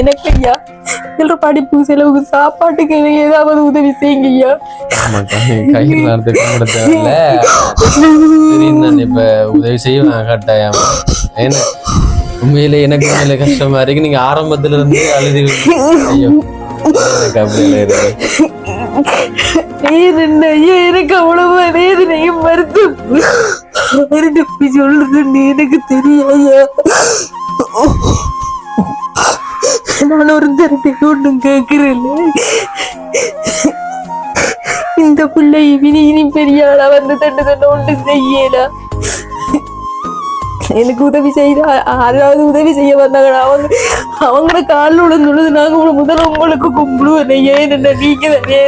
எனக்கு ஐயா சில படிப்பு செலவுக்கு சாப்பாட்டுக்கு ஏதாவது உதவி செய்யுங்க ஐயா. கையில் இப்ப உதவி செய்வேன் கட்டாயம். ஏன்னா உண்மையில எனக்கு உண்மையில கஷ்டமா இருக்கு. நீங்க ஆரம்பத்துல இருந்து அழுது ஐயோ எனக்கு அப்படியில இருக்கு. எனக்கு அவ்வளவு வேதனையும் வருத்தம் சொல்றதுன்னு எனக்கு தெரியாயா. நான் ஒரு தரத்தை ஒன்றும் கேட்கிறேன். இந்த பிள்ளை இனி பெரிய ஆளா வந்து தண்டு ஒன்று செய்யல. எனக்கு உதவி செய்த யாராவது உதவி செய்ய வந்தாங்கன்னா அவங்கள காலில் விழுந்துள்ளது நாங்க முதல்ல உங்களுக்கு கும்பிடுவேன். ஏன் நீங்க தானே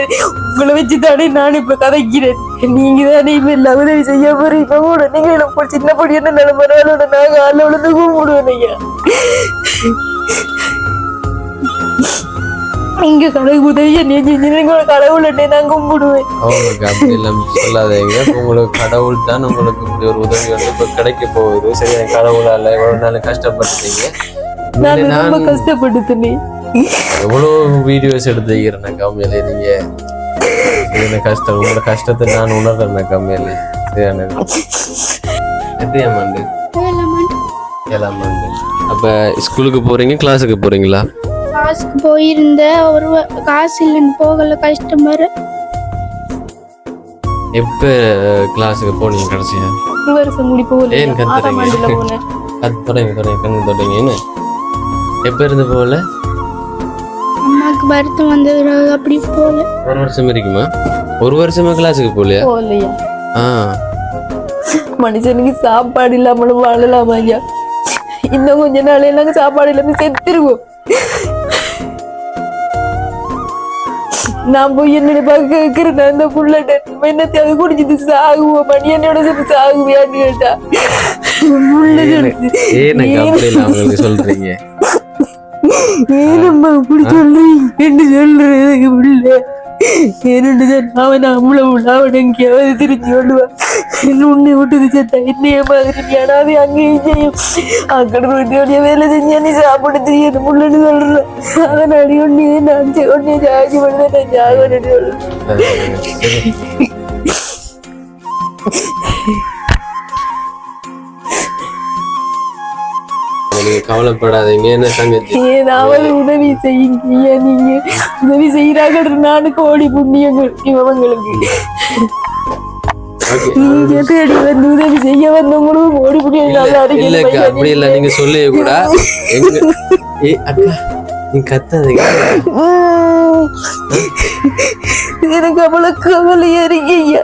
உங்களை வச்சுதானே நான் இப்ப கதைக்கிறேன். நீங்க தானே இப்ப எல்லாம் உதவி செய்ய போறீங்க கூட. நீங்க எனக்கு சின்ன படி என்ன நிலைமையோட நான் காலில் விழுந்து கும்பிடுவேன். ஐயா இங்க கடவுள் உதவிய கடவுள் நான் கும்பிடுவேன். அப்படி எல்லாம் சொல்லாதீங்க. உங்களுக்கு கடவுள் தான் உங்களுக்கு இப்படி ஒரு உதவி வந்து இப்ப கிடைக்க போகுது. சரி கடவுளால எவ்வளவு நாள் கஷ்டப்பட்டீங்க. நான் ரொம்ப கஷ்டப்பட்டுனேன். எவ்வளவு வீடியோஸ் எடுத்துக்கிறேன் கம்மியில. நீங்க என்ன கஷ்டம் உங்களோட கஷ்டத்தை நான் உணர்றேன் கம்மியில. சரியானது. எத்தனையாம் ஆண்டு? 7ஆம் ஆண்டு. அப்ப ஸ்கூலுக்கு போறீங்க கிளாஸுக்கு போறீங்களா? கிளாஸுக்கு போயிருந்த ஒரு காசு இல்லைன்னு போகல கஷ்டமா. எப்ப கிளாஸுக்கு போனீங்க கடைசியா? ஒரு வருஷம் முடி போகல. ஏன் கத்துறீங்க? கண்ணு தொடங்க. எப்ப இருந்து போகல? அம்மாக்கு வருத்தம் வந்தது அப்படி போகல. ஒரு வருஷம் இருக்குமா? ஒரு வருஷமா கிளாஸுக்கு போகலையா? போகலையா? மனுஷனுக்கு சாப்பாடு இல்லாமலும் வாழலாமா ஐயா? இன்னும் கொஞ்ச நாள் நாங்க சாப்பாடு இல்லாம செத்துருவோம். நான் போய் என்னோட கேட்கிறேன் அந்த புள்ளட்ட என்னத்தை அது குடிச்சிட்டு சாகுவோம் மணி என்னோட சேர்த்து சாகுவியான்னு கேட்டா சொல்றீங்க. ஏனம்மா இப்படி சொல்றீங்க என்று சொல்றேன் புள்ள. அவன் அவன் எங்கேயாவது திருச்சி கொண்டுவான். உன்னை விட்டு செத்தா என்னைய மாதிரி ஏனாவது அங்கேயும் செய்யும். அக்கடைய வேலை செஞ்சா நீ சாப்பிட தெரியாது முள்ளன்னு சொல்றேன். அதனால ஒன்னே நான் ஒன்னே ஜாதி பண்ண ஜாதி சொல்றேன். கவலைப்படாதீங்க. என்ன தங்கச்சி ஏதாவது உதவி செய்யுங்க. நீங்க உதவி செய்யறாங்க நானுக்கு ஓடி புண்ணியங்கள் இவங்களுக்கு. நீங்க தேடி வந்து உதவி செய்ய வந்தவங்களும் ஓடி புண்ணியம். அப்படி இல்ல நீங்க சொல்ல கூட அக்கா நீ கத்தாதீங்க. எனக்கு அவ்வளவு கவலையா இருக்கீங்க.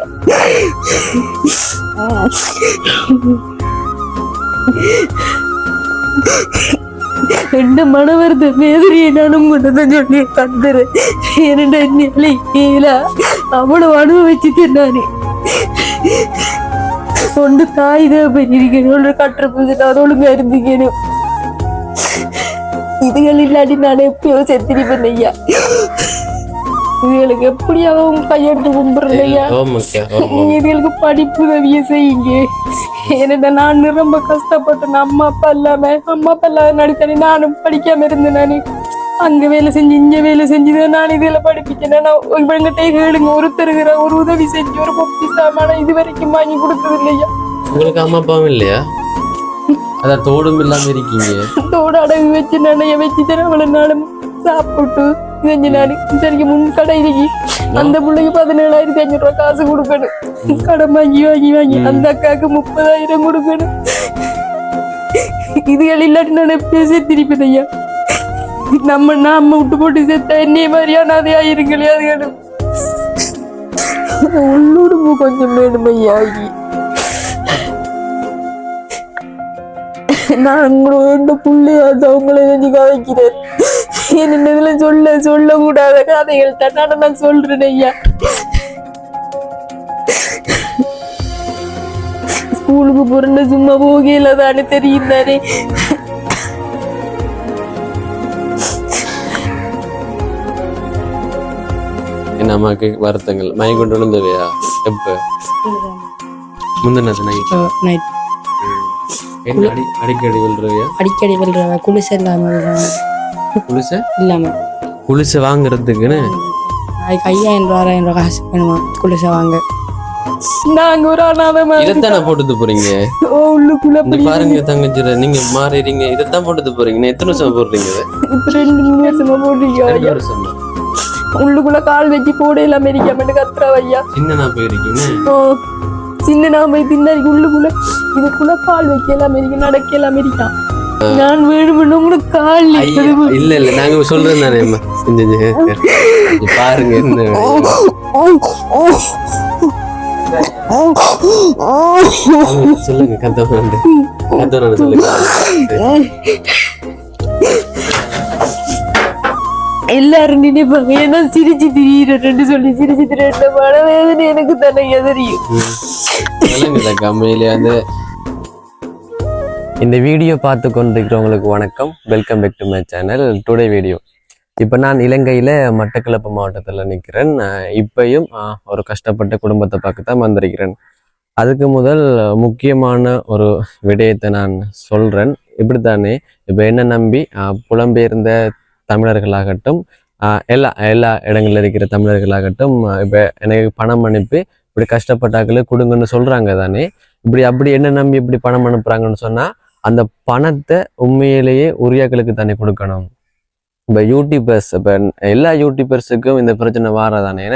எந்த மனவர்த வேதனையை நானும் கொண்டுதான் சொல்லி கந்துறேன். என்னடா நிலை அவ்வளவு அனுபவிச்சுட்டு நானே ஒன்று தாய் தான் பண்ணிருக்கேன். ஒன்று கட்டுறது நான் ஒழுங்கா இருந்துக்கணும். இதுகள் இல்லாட்டி நான் எப்பயோ செத்திருப்பேன் ஐயா. இதுகளுக்கு எப்படியாவது கையெடுத்து கும்பிடுறேன் ஐயா. இதுகளுக்கு படிப்பு உதவிய செய்யுங்க. ஏன்னா நான் ரொம்ப கஷ்டப்பட்டேன். அம்மா அப்பா இல்லாத நடித்தனே நானும் படிக்காம இருந்தேன். நானு அங்க வேலை செஞ்சு இங்க வேலை செஞ்சுதான் நான் இதுல படிப்பிச்சேன். இவங்கிட்ட கேளுங்க ஒருத்தருகிற ஒரு உதவி செஞ்சு ஒரு பொப்பி சாமான இது வரைக்கும் வாங்கி கொடுத்தது இல்லையா? உங்களுக்கு அம்மா அப்பாவும் இல்லையா? அதான் தோடும் இல்லாம இருக்கீங்க. தோடு அடகு வச்சு நனைய வச்சுட்டேன். அவ்வளவு நாளும் சாப்பிட்டு செஞ்சு நானு சரிக்கு முன் கடைக்கு அந்த பிள்ளைக்கு 17,500 ரூபாய் காசு கொடுக்கணும். கடன் வாங்கி அந்த அக்காவுக்கு 30,000 கொடுக்கணும். இதுகள் இல்லாட்டி நான் எப்பயும் சேர்த்திருப்பேன் ஐயா. நாம விட்டு போட்டு சேர்த்தா என்னைய மாதிரியான அதே ஆயிருங்களே. அதுகளும் உள்ளூடு கொஞ்சம் வேணும் ஐயா. நான் உங்களோட புள்ளையாத அவங்களை செஞ்சு கதைக்கிறேன். என்னதுல சொல்ல கூடாத கதைகள் தன்னால நான் சொல்றேன் ஐயா. ஸ்கூலுக்கு போறேன்னு சும்மா போகல தானே தெரியும் தானே. என் அம்மாக்கு வருத்தங்கள் மயங்கொண்டு கொண்டு விழுந்தவையா? எப்ப முந்தின நைட் அடிக்கடி விழுறவையா? அடிக்கடி விழுறவ குளிச இல்லாம விழுறவ. குளிசை இல்லாம குளிசை வாங்குறதுக்குன்னு அதுக்கு 5000 ரூபா காசு வேணுமா குளிசை வாங்க. நாங்க ஒரு அனாதை இதைத்தானே போட்டுட்டு போறீங்க. உள்ளுக்குள்ள இந்த பாருங்க தங்கச்சிர, நீங்க மாறிடுறீங்க. இதைத்தான் போட்டுட்டு போறீங்க. எத்தனை வருஷம் போடுறீங்க இதை? 2-3 வருஷமா போடுறீங்க 2 ஐயா. வருஷமா உள்ளுக்குள்ள கால் வச்சு போட இல்லாம இருக்காமட்டு கத்துறா ஐயா. சின்ன நான் போயிருக்கீங்க. சின்ன நாம தின்னாடி உள்ளுக்குள்ள இதுக்குள்ள கால் வைக்க எல்லாம் இருக்கு, நடக்க எல்லாம் இருக்கான். நான் வேணும்னு உங்களுக்கு கால் இல்ல இல்ல நாங்க சொல்றேன் தானே பாருங்க என்ன சொல்லுங்க. கத்தவனாண்டு சொல்லுங்க. எல்லாரும் நினைப்பாங்க ஏன்னா சிரிச்சு திடீரெண்டு சொல்லி சிரிச்சு திடீரெண்டு மன வேதனை எனக்கு தானே தெரியும். சொல்லுங்க கம்மியிலே வந்து இந்த வீடியோ பார்த்து கொண்டிருக்கிறவங்களுக்கு வணக்கம். Welcome back to my channel. Today video இப்போ நான் இலங்கையில் மட்டக்களப்பு மாவட்டத்தில் நிற்கிறேன். இப்பயும் ஒரு கஷ்டப்பட்ட குடும்பத்தை பார்க்க தான் வந்திருக்கிறேன். அதுக்கு முதல் முக்கியமான ஒரு விடயத்தை நான் சொல்கிறேன். இப்படித்தானே இப்போ என்ன நம்பி புலம்பெயர்ந்த தமிழர்களாகட்டும், எல்லா இடங்களில் இருக்கிற தமிழர்களாகட்டும், இப்போ எனக்கு பணம் அனுப்பி இப்படி கஷ்டப்பட்டாக்களுக்கு கொடுங்கன்னு சொல்கிறாங்க தானே. அப்படி என்ன நம்பி இப்படி பணம் அனுப்புகிறாங்கன்னு சொன்னால் அந்த பணத்தை உண்மையிலேயே உரியாக்களுக்கு தானே கொடுக்கணும். இப்போ யூடியூபர்ஸ், இப்போ எல்லா யூடியூபர்ஸுக்கும் இந்த பிரச்சனை வாரதானே.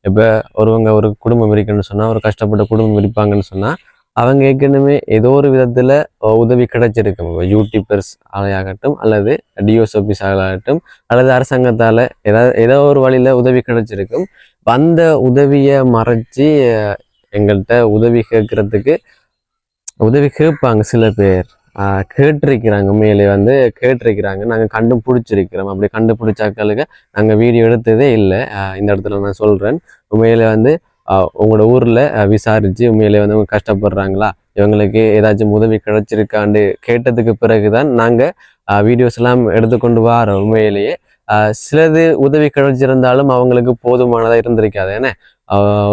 இப்போ ஒரு குடும்பம் இருக்குன்னு சொன்னால், ஒரு கஷ்டப்பட்ட குடும்பம் இருப்பாங்கன்னு சொன்னால், அவங்க ஏற்கனவே ஏதோ ஒரு விதத்தில் உதவி கிடைச்சிருக்கும். யூடியூபர்ஸ் ஆகட்டும், அல்லது டிஓஸ் ஆஃபீஸ் ஆகட்டும், அல்லது அரசாங்கத்தால் ஏதோ ஒரு வழியில் உதவி கிடைச்சிருக்கும். அந்த உதவியை மறைச்சி எங்கள்கிட்ட உதவி கேட்பாங்க. சில பேர் கேட்டிருக்கிறாங்க, உண்மையிலே வந்து கேட்டிருக்கிறாங்க. நாங்கள் கண்டுபிடிச்சிருக்கிறோம். அப்படி கண்டுபிடிச்சாக்களுக்கு நாங்கள் வீடியோ எடுத்ததே இல்லை. இந்த இடத்துல நான் சொல்கிறேன், உண்மையிலே வந்து உங்களோட ஊரில் விசாரித்து உண்மையிலே வந்து அவங்க கஷ்டப்படுறாங்களா, இவங்களுக்கு ஏதாச்சும் உதவி கிடைச்சிருக்காண்டு கேட்டதுக்கு பிறகு தான் நாங்கள் வீடியோஸ் எல்லாம் எடுத்துக்கொண்டு வரோம். உண்மையிலேயே சிலது உதவி கிடைச்சிருந்தாலும் அவங்களுக்கு போதுமானதாக இருந்திருக்காது. ஏன்னா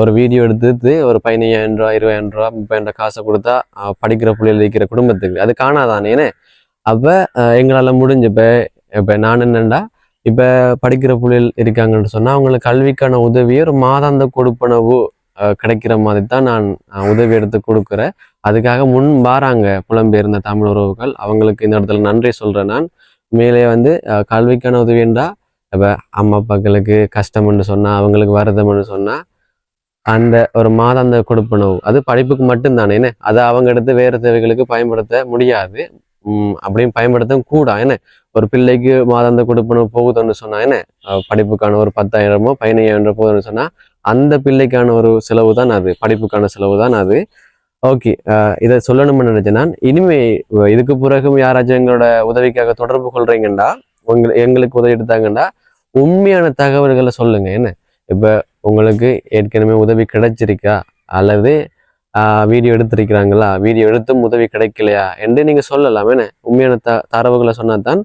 ஒரு வீடியோ எடுத்து ஒரு 15,000 ரூபா 20,000 ரூபா 30,000 காசை கொடுத்தா படிக்கிற பிள்ளைகள் இருக்கிற குடும்பத்துக்கு அது காணாதானே. அப்போ எங்களால் முடிஞ்சு இப்போ நான் என்னென்னா, இப்போ படிக்கிற பிள்ளைகள் இருக்காங்கன்னு சொன்னால் அவங்களுக்கு கல்விக்கான உதவியை ஒரு மாதாந்த கொடுப்பனவு கிடைக்கிற மாதிரி தான் நான் உதவி எடுத்து கொடுக்குறேன். அதுக்காக முன் வாராங்க புலம்பெயர்ந்த தமிழ் உறவுகள். அவங்களுக்கு இந்த இடத்துல நன்றி சொல்கிறேன். நான் மேலே வந்து கல்விக்கான உதவின்றா இப்போ அம்மா அப்பாக்களுக்கு கஷ்டம்னு சொன்னால், அவங்களுக்கு வருதம்னு சொன்னால் அந்த ஒரு மாதாந்த கொடுப்பனவு அது படிப்புக்கு மட்டும்தானே. அதை அவங்க எடுத்து வேறு தேவைகளுக்கு பயன்படுத்த முடியாது. அப்படியும் பயன்படுத்த கூட. ஒரு பிள்ளைக்கு மாதாந்த கொடுப்பனவு போகுதுன்னு சொன்னா படிப்புக்கான ஒரு 10,000 15,000 போகுதுன்னு சொன்னா அந்த பிள்ளைக்கான ஒரு செலவு தான் அது, படிப்புக்கான செலவு தான் அது. ஓகே, இதை சொல்லணும்னு நினைச்சேன் நான். இனிமே இதுக்கு பிறகும் யாராச்சும் எங்களோட உதவிக்காக தொடர்பு கொள்றீங்கண்டா, எங்களுக்கு உதவி எடுத்தாங்கண்டா உண்மையான தகவல்களை சொல்லுங்க. இப்போ உங்களுக்கு ஏற்கனவே உதவி கிடைச்சிருக்கா, அல்லது வீடியோ எடுத்திருக்கிறாங்களா, வீடியோ எடுத்தும் உதவி கிடைக்கலையா என்று நீங்கள் சொல்லலாம். உண்மையான தரவுகளை சொன்னாதான்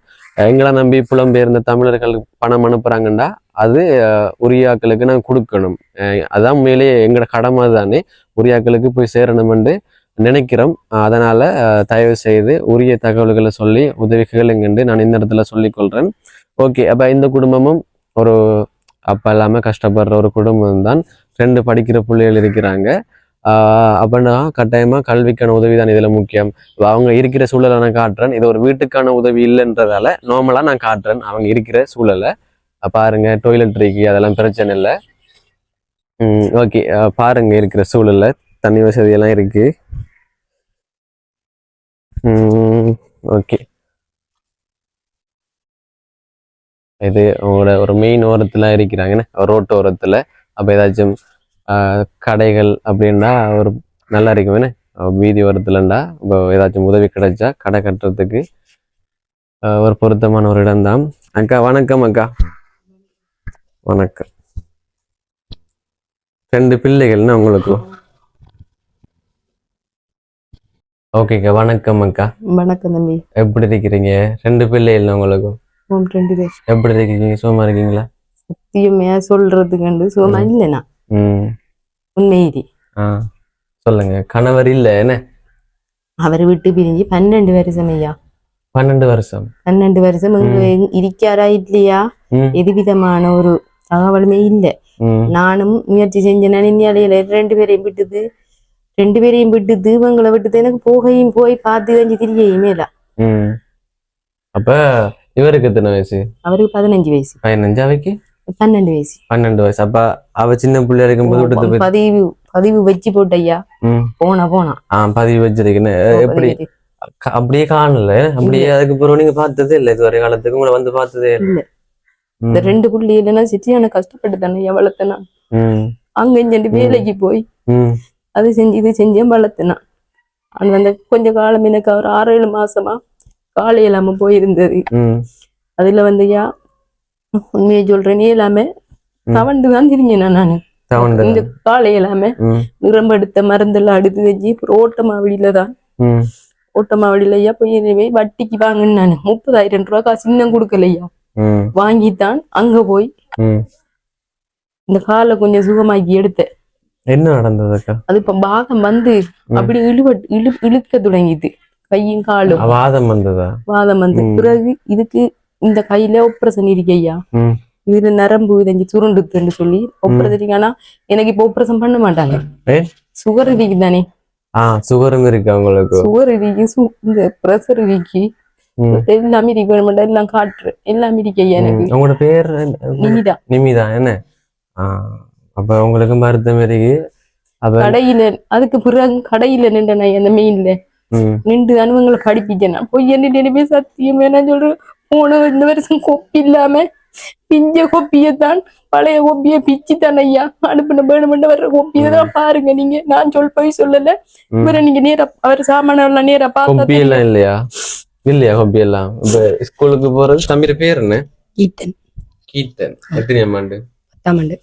எங்களை நம்பி புலம்பெயர்ந்த தமிழர்கள் பணம் அனுப்புகிறாங்கண்டா அது உரியாக்களுக்கு நாங்கள் கொடுக்கணும். அதான் உண்மையிலேயே எங்களோட கடமை தானே, உரியாக்களுக்கு போய் சேரணும்னு நினைக்கிறோம். அதனால் தயவு செய்து உரிய தகவல்களை சொல்லி உதவி கேளுங்கண்டு நான் இந்த இடத்துல சொல்லிக்கொள்கிறேன். ஓகே, அப்போ இந்த குடும்பமும் ஒரு அப்போ இல்லாமல் கஷ்டப்படுற ஒரு குடும்பம் தான். 2 படிக்கிற பிள்ளைகள் இருக்கிறாங்க. அப்படின்னா கட்டாயமாக கல்விக்கான உதவி தான் இதில் முக்கியம். அவங்க இருக்கிற சூழலை நான் காட்டுறேன். இது ஒரு வீட்டுக்கான உதவி இல்லைன்றதால நார்மலாக நான் காட்டுறேன் அவங்க இருக்கிற சூழலை. பாருங்க, டொய்லெட்ரிக்கு அதெல்லாம் பிரச்சனை இல்லை. ஓகே, பாருங்க இருக்கிற சூழல்ல தண்ணி வசதியெல்லாம் இருக்கு. ஓகே, இது உங்களோட ஒரு மெயின் ஓரத்தில் இருக்கிறாங்கன்னு, ரோட்டு ஓரத்தில். அப்போ ஏதாச்சும் கடைகள் அப்படின்னா ஒரு நல்லா இருக்குமே, வீதி ஓரத்துலண்டா இப்போ ஏதாச்சும் உதவி கிடைச்சா கடை கட்டுறதுக்கு ஒரு பொருத்தமான ஒரு இடம்தான். அக்கா வணக்கம். அக்கா வணக்கம். 2 பிள்ளைகள்னா உங்களுக்கு? ஓகேக்கா, வணக்கம் அக்கா. வணக்கம் தம்பி. எப்படி இருக்கிறீங்க? 2 பிள்ளைகள் உங்களுக்கு? 2 பேர். எப்படி இருக்கீங்க? சுகமா இருக்கீங்களா? சத்தியமையா சொல்றதுக்கு சுகமா இல்லைண்ணா, உண்மையிலே. சொல்லுங்க. கணவர் இல்ல? என்ன அவர் விட்டு பிரிஞ்சு 12 வருஷம் ஐயா. 12 வருஷம் 12 வருஷம் இங்க இருக்காரா இல்லையா ம். எது விதமான ஒரு தகவலுமே இல்லை. ம். நானும் முயற்சி செஞ்சேன். இந்தியாலையில 2 பேரையும் விட்டுது இவங்களை விட்டுது எனக்கு போய் பார்த்து கஞ்சி திரியையுமே இல்ல. ம். அப்ப இவருக்கு எத்தனை வயசு? அவருக்கு 15 வயசு. 15. அவைக்கு 12 வயசு. 12 வயசு. அப்ப அவ சின்ன பிள்ளையா இருக்கும்போது விட்டது போய் பதிவு வச்சு போட்டையா. போனா பதிவு வச்சிருக்கேன்னு எப்படி அப்படியே காணல. அப்படியே அதுக்கு பிறகு நீங்க பார்த்ததே இல்லை இதுவரை காலத்துக்கு உங்களை வந்து பார்த்ததே இல்ல. இந்த 2 புள்ளி இல்லைன்னா சிட்டியான கஷ்டப்பட்டு தானே வளர்த்தனான். அங்க இங்க வேலைக்கு போய் அது செஞ்சு இது செஞ்சேன் வளர்த்தனான். அது வந்து கொஞ்ச காலம் எனக்கு அவர் 6-7 மாசமா காலை இல்லாம போயிருந்தது. அதுல வந்து உண்மையை சொல்றேனே எல்லாமே தவண்டுதான் திரிஞ்சேன் நானு. இந்த காலை எல்லாமே நிரம்ப எடுத்த மருந்தெல்லாம் அடுத்து செஞ்சு ஓட்டமாவடியில தான் ஓட்டமாவடியிலையா போய் வட்டிக்கு வாங்கினேன் நானு. 30,000 ரூபாய் காசு இன்னும் கொடுக்கலையா. வாங்கித்தான் அங்க போய் இந்த காலை கொஞ்சம் சுகமாக்கி எடுத்தேன். என்ன நடந்ததுக்கா? அது இப்ப பாதம் வந்து அப்படி இழுக்க தொடங்கிது கையும் காலும். வாதம் வந்ததா? வாதம் வந்து பிறகு இதுக்கு இந்த கையில ஆபரேஷன் இருக்கையா. இதுல நரம்பு இதங்கி சுருண்டுன்னு சொல்லி ஆபரேஷன். ஆனா எனக்கு இப்ப ஆபரேஷன் பண்ண மாட்டாங்க. சுகர் இருக்கு தானே. சுகரும் இருக்கு அவங்களுக்கு. சுகர் இருக்கு, இந்த பிரஷர் இருக்கு, எல்லாமே இருக்கு. எல்லாம் காட்டுறேன் எல்லாமே இருக்கையா. எனக்கு உங்களோட பேர் நிமிதா. நிமிதா என்ன? அப்ப உங்களுக்கு மருத்துவம் இருக்கு. கடையில அதுக்கு பிறகு கடையில நின்றன அந்த மெயின்ல நின்று அனுபவங்களை படிப்பிச்சேன். பொய் என்ன சத்தியம் என்ன சொல்றேன். போன 2 வருஷம் கொப்பி இல்லாம பிஞ்ச கொப்பியத்தான் பழைய கொப்பிய பிச்சு தானே ஐயா அனுப்பின வேணுமெண்டு வர்ற கொப்பியதான் பாருங்க நீங்க. நான் போய் சொல்லல. இவரை நீங்க நேரா அவர் சாமான எல்லாம் நேரா பார்த்தா எல்லாம் இல்லையா? இல்லையா கொப்பி எல்லாம்? இப்ப ஸ்கூலுக்கு போறது தம்பி பேர் என்ன? கீர்த்தன். கீர்த்தன். எத்தனை ஆண்டு? 10ஆம் ஆண்டு.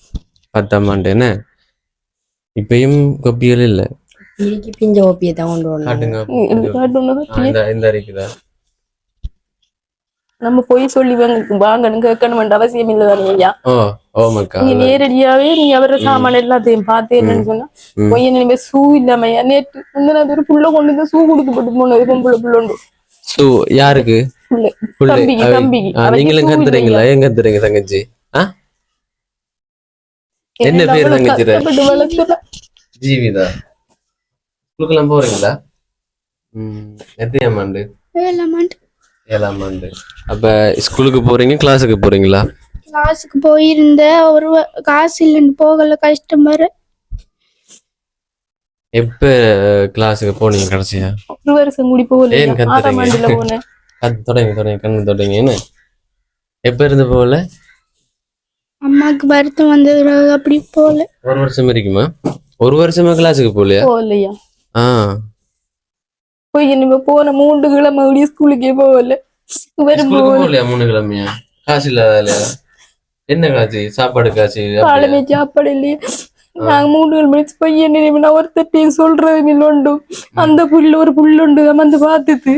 10ஆம் ஆண்டு. என்ன இப்பயும் கொப்பிகள் இல்ல? பிஞ்ச கொப்பியை தான் கொண்டு இந்த இருக்குதா? நம்ம போய் சொல்லி வாங்கணும் கேட்கணும் அவசியம் இல்லதானே ஐயா. நீங்க நேரடியாவே நீங்க அவர சாமான எல்லாத்தையும் பார்த்து என்னன்னு சொன்னா பொய்ய நினைவே ஷூ இல்லாமையா. நேற்று முந்தின ஒரு புள்ள கொண்டு வந்து ஷூ கொடுத்து போட்டு போனது. புள்ளோண்டு ஷூ யாருக்கு? தம்பிக்கு. தம்பிக்கு நீங்களும் கத்துறீங்களா? எங்க கத்துறீங்க தங்கச்சி? என்ன பேர் தங்கச்சி? ஜீவிதா. ஸ்கூலுக்கெல்லாம் போறீங்களா? எத்தனையாம் ஆண்டு? 7ஆம் ஆண்டு. அப்ப ஸ்கூலுக்கு போறீங்க கிளாஸுக்கு போறீங்களா? கிளாஸுக்கு போயிருந்த ஒரு காசு இல்லைன்னு போகல கஷ்டம் வர. எப்ப கிளாஸுக்கு போனீங்க கடைசியா? 1 வருஷம் கூடி போகல. 6ஆம் ஆண்டுல போனேன். தொடங்கி கண்ணு தொடங்கி. என்ன எப்ப இருந்து போகல? அம்மாக்கு வருத்தம் வந்தது அப்படி போகல. 1 வருஷம் இருக்குமா? 1 வருஷமா கிளாஸுக்கு போகலையா? போகலையா. போய் என்ன போன 3 கிழமை ஸ்கூலுக்கே போகல. போகலையா? 3 கிழமையா? காசு இல்லாத? என்ன காசு? சாப்பாடு காசு? காலமே சாப்பாடு இல்லையா. நாங்க 3 கிழமை போய் என்ன ஒருத்தையும் சொல்றது இல்லோண்டு. அந்த ஒரு புல்லுண்டு வந்து பார்த்துட்டு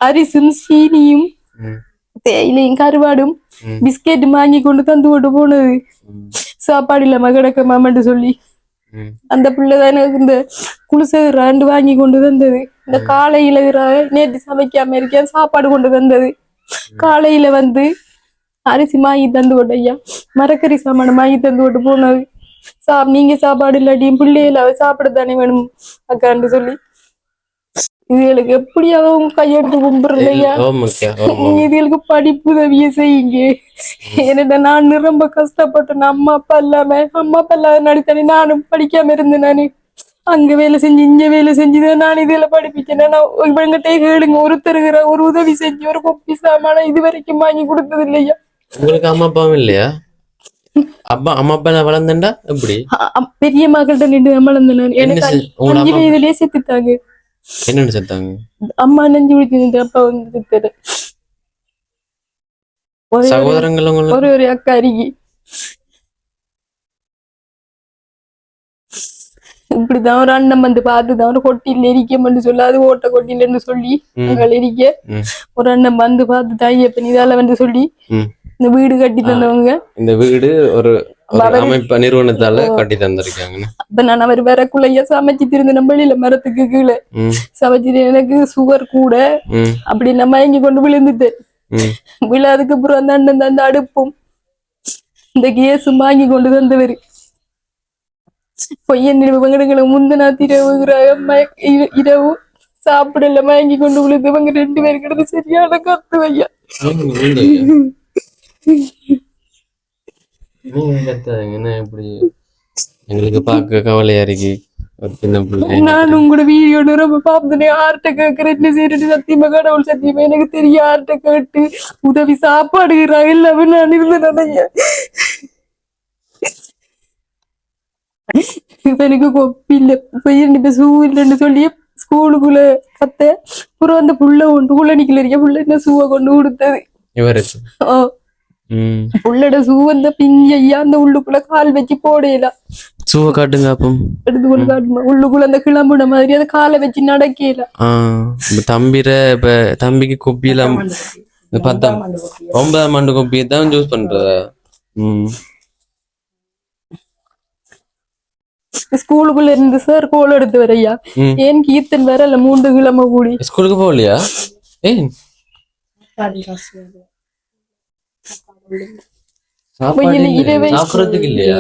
அரிசும் சீனியும் தேயிலையும் கருவாடும் பிஸ்கெட் வாங்கி கொண்டு தந்து போட்டு போனது. சாப்பாடு இல்லாம கிடக்க மாமன்ட்டு சொல்லி அந்த பிள்ளைதான் எனக்கு இந்த குளிசை 2 வாங்கி கொண்டு தந்தது. இந்த காலையில நேற்று சமைக்காம இருக்கேன் சாப்பாடு கொண்டு தந்தது. காலையில வந்து அரிசி வாங்கி தந்து போட்டு ஐயா மரக்கறி சாமானம் வாங்கி தந்து போட்டு போனது. நீங்க சாப்பாடு இல்லாட்டியும் பிள்ளைகள சாப்பிடத்தானே வேணும் அக்கான்னு சொல்லி இதுகளுக்கு எப்படியாவது கையெடுத்து கும்பிடுறலையா. இதுகளுக்கு படிப்பு உதவிய செய்யுங்க. என்னடா நான் ரொம்ப கஷ்டப்பட்டேன். அம்மா அப்பா இல்லாத நடித்தானே நானும் படிக்காம இருந்தேன். நானு அங்க வேலை செஞ்சு இங்க வேலை செஞ்சுதான் நான் இதுல படிப்பிச்சேன். இவங்கிட்டே கேளுங்க ஒருத்தருகிற ஒரு உதவி செஞ்சு ஒரு கொப்பி சாமான இது வரைக்கும் வாங்கி கொடுத்தது இல்லையா. உங்களுக்கு அம்மா அப்பாவும் இல்லையா? அம்மா அப்பா நான் வளர்ந்தேன்டா எப்படி? பெரிய மகள்கிட்ட நின்று வளர்ந்தேன். எனக்கு 5 வயதுலயே செத்துட்டாங்க. என்னன்னு செத்தாங்க? அம்மா நெஞ்சு விழிச்சு அப்பா வந்து செத்தாரு. சகோதரங்கள் ஒரு அக்கா அருகி இப்படிதான் ஒரு அண்ணன் வந்து பார்த்துதான் ஒரு கொட்டில எரிக்கமென்று சொல்லி அது ஓட்ட கொட்டிலன்னு சொல்லி அங்கே எரிக்க ஒரு அண்ணன் வந்து பார்த்து தாயப்பன் இதால வந்து சொல்லி இந்த வீடு கட்டி தந்தவங்க. இந்த வீடு ஒரு ஒரு அமைப்பு நிறுவனத்தால கட்டி தந்திருக்காங்க. அப்ப நான் அவர் வரக்குள்ளைய சமைச்சு திருந்த வெளியில மரத்துக்கு கீழே சமைச்சு எனக்கு சுகர் கூட அப்படி நான் மயங்கி கொண்டு விழுந்துட்டேன். விழாதுக்கு அப்புறம் அந்த அண்ணன் அந்த அடுப்பும் இந்த கேஸும் வாங்கி கொண்டு வந்தவர் பொய்யன் இவங்களுக்கு முந்தினா இரவு சாப்பிடல மயங்கி கொண்டு விழுந்து இவங்க 2 பேரும் கிடந்து சரியான கத்து வையா. எங்களுக்கு பார்க்க கவலையா இருக்கு. நான் உங்களோட வீடியோ ரொம்ப பாப்பேன். யார்கிட்ட கேட்கறேன் என்ன செய்யறது? சத்தியமா கடவுள் சத்தியமா எனக்கு தெரியும். யார்கிட்ட கேட்டு உதவி சாப்பாடுகிறாங்க எல்லாமே நான் இருந்தேன். எனக்கு கொப்பி இல்ல இப்ப சூ இல்லைன்னு சொல்லி ஸ்கூலுக்குள்ள கத்த அப்புறம் அந்த புள்ள உண்டு குள்ளணிக்கல இருக்க புள்ள என்ன சூவை கொண்டு கொடுத்தது. புள்ளோட சூ அந்த பிஞ்சையா அந்த உள்ளுக்குள்ள கால் வச்சு போடையலாம். சூவை காட்டுங்க அப்போ எடுத்துக்கொண்டு காட்டுமா. உள்ளுக்குள்ள அந்த கிளம்புன மாதிரி அதை காலை வச்சு நடக்கல. இப்ப தம்பிக்கு கொப்பியெல்லாம் 9ஆம் ஆண்டு கொப்பியை தான் யூஸ் பண்றதா? ஸ்கூலுக்குள்ள இருந்து சார் கோல் எடுத்து வரையா ஏன் கீர்த்தன் வரல 3 கிழமை கூடி ஸ்கூலுக்கு போகலையா? ஏன் சாப்பிடறதுக்கு இல்லையா?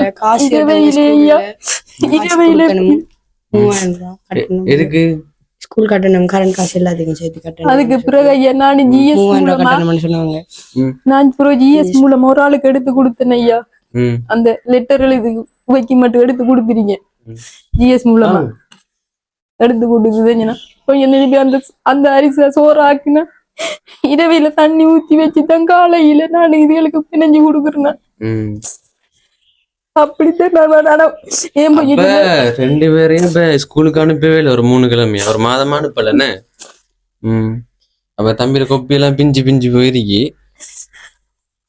எதுக்கு ஸ்கூல் கட்டணம் கரண்ட் காசு எல்லாத்துக்கும் சேர்த்து கட்டணும். அதுக்கு பிறகு ஐயா நான் ஜிஎஸ் சொன்னாங்க. நான் ஜிஎஸ் மூலமா ஒரு ஆளுக்கு எடுத்து கொடுத்தேன் ஐயா. அந்த லெட்டர் எழுதி வைக்க மட்டும் எடுத்து கொடுத்துறீங்க ஜிஎஸ் மூலமா எடுத்து கொடுத்துதுன்னா கொஞ்சம் திருப்பி அந்த அரிசி சோறு ஆக்கினா இரவில தண்ணி ஊத்தி வச்சுதான் காலையில நான் இதுகளுக்கு பிணைஞ்சு கொடுக்குறேன். அப்படித்தான் நான் ஏன் 2 பேரையும் இப்ப ஸ்கூலுக்கு அனுப்பவே இல்லை. ஒரு 3 கிழமையா ஒரு மாதமா அனுப்பலன்னு. அப்ப தம்பியில கொப்பி எல்லாம் பிஞ்சு பிஞ்சு போயிருக்கி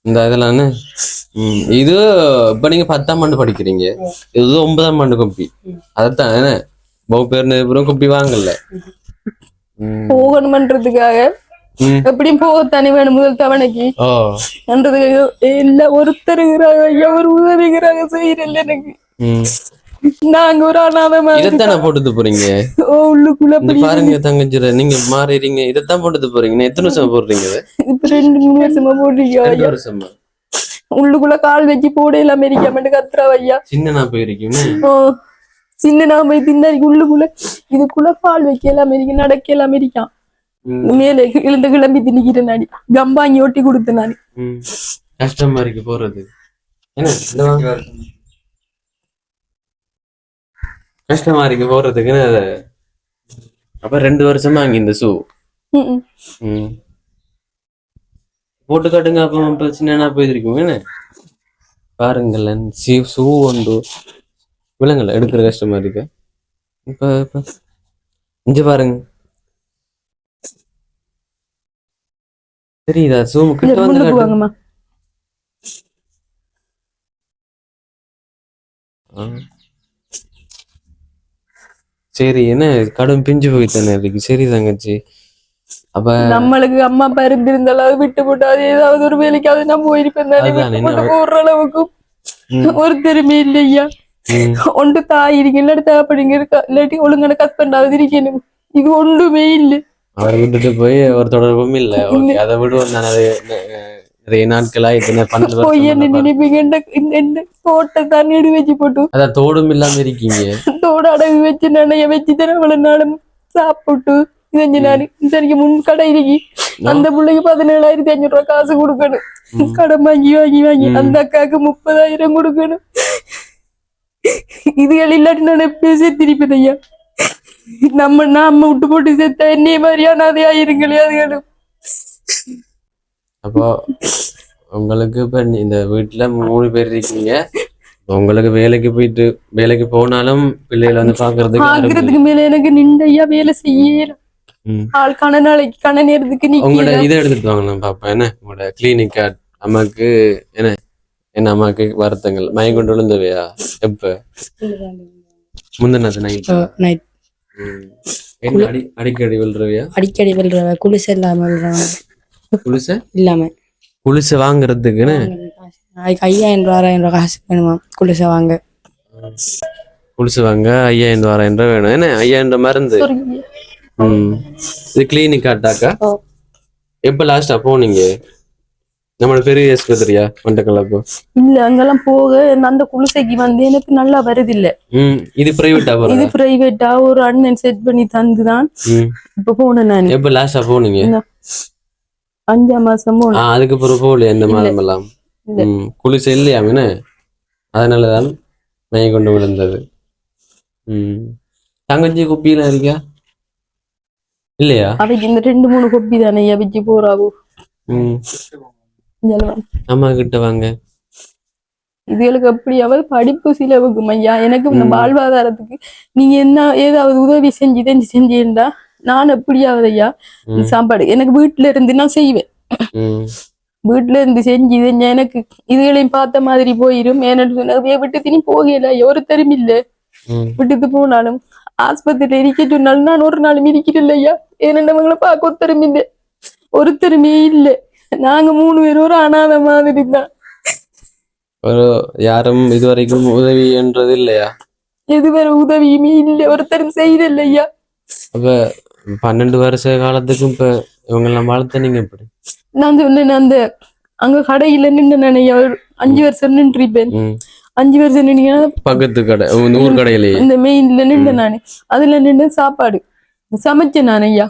இந்த இதெல்லாம். இது இப்ப நீங்க 10ஆம் ஆண்டு படிக்கிறீங்க, இது 9ஆம் ஆண்டு கொப்பி. அதத்தான் என்ன பேர் கொப்பி வாங்கல போகணும்ன்றதுக்காக எப்படியும் போகத்தானே வேணும் முதல் தவணைக்கு எல்லாம் ஒருத்தருகிறாங்க எவர் உதவிகிறாங்க செய்யறல எனக்கு. நாங்க ஒரு இதைத்தானே போட்டுட்டு போறீங்க உள்ளுக்குள்ள பாருங்க தங்கச்சிர நீங்க மாறிடுறீங்க. இதைத்தான் போட்டுட்டு போறீங்க. எத்தனை வருஷம் போடுறீங்க? இப்ப 2-3 வருஷமா போடுறீங்க. உள்ளுக்குள்ள கால் வச்சு போட எல்லாம் அமெரிக்கா கத்துறா ஐயா. சின்ன போயிருக்கீங்க சின்ன நான் போய் தின்னாடி உள்ளுக்குள்ள இதுக்குள்ள கால் வைக்க எல்லாம் அமெரிக்கா நடக்க எல்லாம் அமெரிக்கா மேல இழுந்து கிளம்பி திணிக்கிற நாடி கம்பாங்கி ஒட்டி கொடுத்த நாடி கஷ்டமா இருக்கு போறது. கஷ்டமா இருக்கு போறதுக்கு. அப்ப 2 வருஷமா அங்க இந்த ஷூ போட்டு காட்டுங்க. அப்ப சின்ன போயிருக்கீங்க என்ன பாருங்கல்ல. ஷூ உண்டு விலங்கல்ல எடுக்கிற கஷ்டமா இருக்கு. இப்ப இங்க பாருங்க தெரியுதா? ஷூ கிட்ட வந்து சரி என்ன கடும் பிஞ்சு போயிட்டானே இருக்கு. சரி தங்கச்சி அப்ப நம்மளுக்கு அம்மா அப்பா இருந்திருந்தாலும் விட்டு போட்டு அது ஏதாவது ஒரு வேலைக்காவது நான் போயிருப்பேன். போடுற அளவுக்கு ஒரு திறமை இல்லையா. ஒன்று தாய் இருக்கு இல்லாட்டி தேவைப்படுங்க இருக்கா இல்லாட்டி ஒழுங்கான ஹஸ்பண்ட் ஆகுது இருக்கணும். இது ஒன்றுமே இல்லை. அவரை விட்டுட்டு போய் ஒரு தொடர்பும் இல்ல. அதை விடுவோம் நான். அது நிறைய நாட்களா நினைப்பீங்க தோட்ட தண்ணி எடு வச்சு போட்டு அதான் தோடும் இல்லாம இருக்கீங்க. தோட அடகு வச்சு நிறைய வச்சு தானே அவ்வளவு நாளும் சாப்பிட்டு 5 நாள் சரிக்கு முன் கடை இருக்கி அந்த பிள்ளைக்கு 17,500 ரூபாய் காசு கொடுக்கணும். கடன் வாங்கி வாங்கி வாங்கி அந்த அக்காவுக்கு 30,000 கொடுக்கணும். இதுகள் இல்லாட்டி நான் எப்படியே சேர்த்திருப்பேன் ஐயா. நாம விட்டு போட்டு சேர்த்த என்னைய மாதிரியான அதே ஆயிருங்களே அதுகளும். அப்போ உங்களுக்கு இப்ப இந்த வீட்டுல 3 பேர் இருக்கீங்க. உங்களுக்கு வேலைக்கு போனாலும் பிள்ளைகளை வந்து பாக்குறதுக்கு மேல எனக்கு நின்றையா வேலை செய்யல. ஆள் நாளைக்கு கண நேரத்துக்கு உங்களோட இதை எடுத்துட்டு வாங்க நான் பாப்பேன். என்ன உங்களோட கிளினிக் கார்டு அம்மாக்கு என்ன அம்மாக்கு வருத்தங்கள் மயம் கொண்டு விழுந்தவையா? எப்ப முந்தினது நைட் அடிக்கடி விழுறவையா? அடிக்கடி விழுறவ குளிச இல்லாம குளிச வாங்குறதுக்குன்னு அதுக்கு 5000 ரூபா காசு வேணுமா குளிசை வாங்க. குளிச்சு வாங்க 5000 ரூபாய் வேணும். என்ன 5000 மருந்து? இது கிளினிக் காட்டாக்கா? எப்ப லாஸ்டா போனீங்க? நம்மளோட பெரிய ஆஸ்பத்திரியா மண்டக்கலப்போ? இல்ல அங்கெல்லாம் போக அந்த குளிசைக்கு வந்து எனக்கு நல்லா வருது இல்ல. இது பிரைவேட்டா? இது பிரைவேட்டா ஒரு அண்ணன் செட் பண்ணி தந்துதான் இப்ப போனேன் நான். எப்ப லாஸ்டா போனீங்க? 5ஆம் மாசம் போனேன். அதுக்கு பிறகு போகலையா இந்த மாதம் எல்லாம்? குளிசை இல்லையாமே, அதனாலதான் மைய கொண்டு விழுந்தது. தங்கச்சி குப்பியெல்லாம் இருக்கா இல்லையா? அவைக்கு இந்த 2-3 கொப்பி தானே அவைக்கு போறாவோ. அம்மா கிட்ட வாங்க. இதுகளுக்கு அப்படியாவது படிப்பு செலவுக்கு ஐயா. எனக்கு இந்த வாழ்வாதாரத்துக்கு நீங்க என்ன ஏதாவது உதவி செஞ்சீண்டா நான் எப்படியாவது ஐயா சாப்பாடு எனக்கு வீட்டுல இருந்து நான் செய்வேன். வீட்டுல இருந்து செஞ்சு எனக்கு இதுகளையும் பார்த்த மாதிரி போயிரும். ஏன்னா விட்டு தினி போகல, ஒருத்தரும் இல்ல. விட்டுட்டு போனாலும் ஆஸ்பத்திரியில இருக்க சொன்னாலும் நான் ஒரு நாளும் இருக்கிறேன் இல்லையா. ஏன்னவங்களை பார்க்க ஒருத்தரும் இல்லை, ஒருத்தருமே இல்லை. நாங்க 3 பேரும் ஒரு அனாதை மாதிரி தான். யாரும் இதுவரைக்கும் உதவி என்றது இல்லையா? எதுவரை உதவியுமே இல்லை, ஒருத்தரும் செய்யல இல்லையா. அப்ப 12 வருஷ காலத்துக்கும் இப்ப இவங்க எல்லாம் வாழ்த்த நீங்க எப்படி? நான் சொன்னேன் அந்த அங்க கடையில நின்று நினைய 5 வருஷம் நின்றுப்பேன். 5 வருஷம் நின்னீங்கன்னா பக்கத்து கடை ஊர் கடையிலே இந்த மெயின்ல நின்று நானு அதுல நின்று சாப்பாடு சமைச்சேன் நான் ஐயா.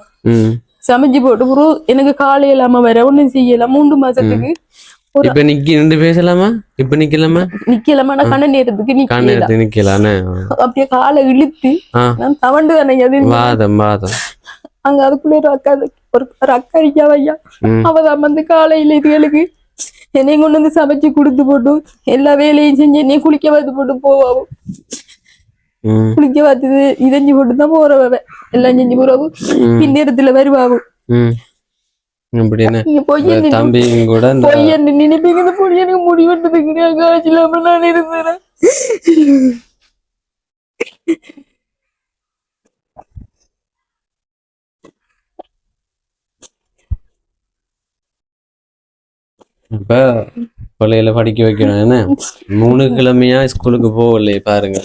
சமைச்சு போட்டு எனக்கு காலையில இல்லாம வேற ஒண்ணும் செய்யலாம். 3 மாசத்துக்கு இப்ப நின்று பேசலாமா? இப்ப நிக்கலாமா? நிக்கலாமா? நான் கண்ண நேரத்துக்கு நிக்கலாம். அப்படியே காலை இழுத்து நான் தவண்டு தானே வாதம் அங்க அதுக்குள்ள ஒரு அக்கா இருக்காவ ஐயா. அவதான் வந்து காலையில இதுகளுக்கு என்னையும் கொண்டு வந்து சமைச்சு கொடுத்து போட்டு எல்லா வேலையும் செஞ்சு என்னையும் குளிக்க பார்த்து போட்டு போவாவும். குளிக்க பார்த்து இதஞ்சு போட்டுதான் போறவ எல்லாம் செஞ்சு போறவு. பின்னேரத்துல வருவாவும். தம்பியும் கூட நினைப்பீங்க இந்த பொடி எனக்கு முடிவெட்டதுக்கு காய்ச்சல் இல்லாம நான் இருந்தேன். இப்ப பிள்ளையில படிக்க வைக்கணும். என்ன 3 கிழமையா ஸ்கூலுக்கு போகலையே பாருங்க.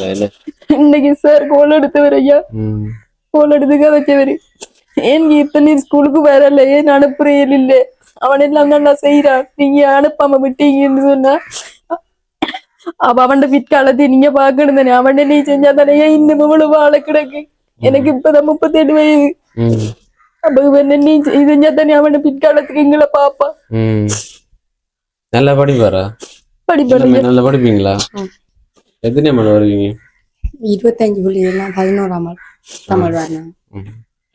இன்னைக்கு சார் கோல் எடுத்தவர் ஐயா, கோல் எடுத்துக்க வச்சவரு. ஏன் இத்தனை ஸ்கூலுக்கு வரல, ஏன் அனுப்புறேன் இல்ல, அவன் எல்லாம் நல்லா செய்யறான், நீங்க அனுப்பாம விட்டீங்கன்னு சொன்னா அவன் பிற்காலத்தை நீங்க பாக்கணும் தானே. அவன் நீ செஞ்சா தானே இந்த மகளும் வாழ கிடக்கு. எனக்கு இப்பதான் 37 வயது. அப்ப நீ இது செஞ்சா தானே அவன பிற்காலத்துக்கு எங்களை பாப்பா. நல்லா படிப்பாரா? நல்லா படிப்பீங்களா? எத்தனை மணி வருவீங்க? 25 புள்ளியெல்லாம் 11ஆம் ஆள் தமிழ் வரணும்.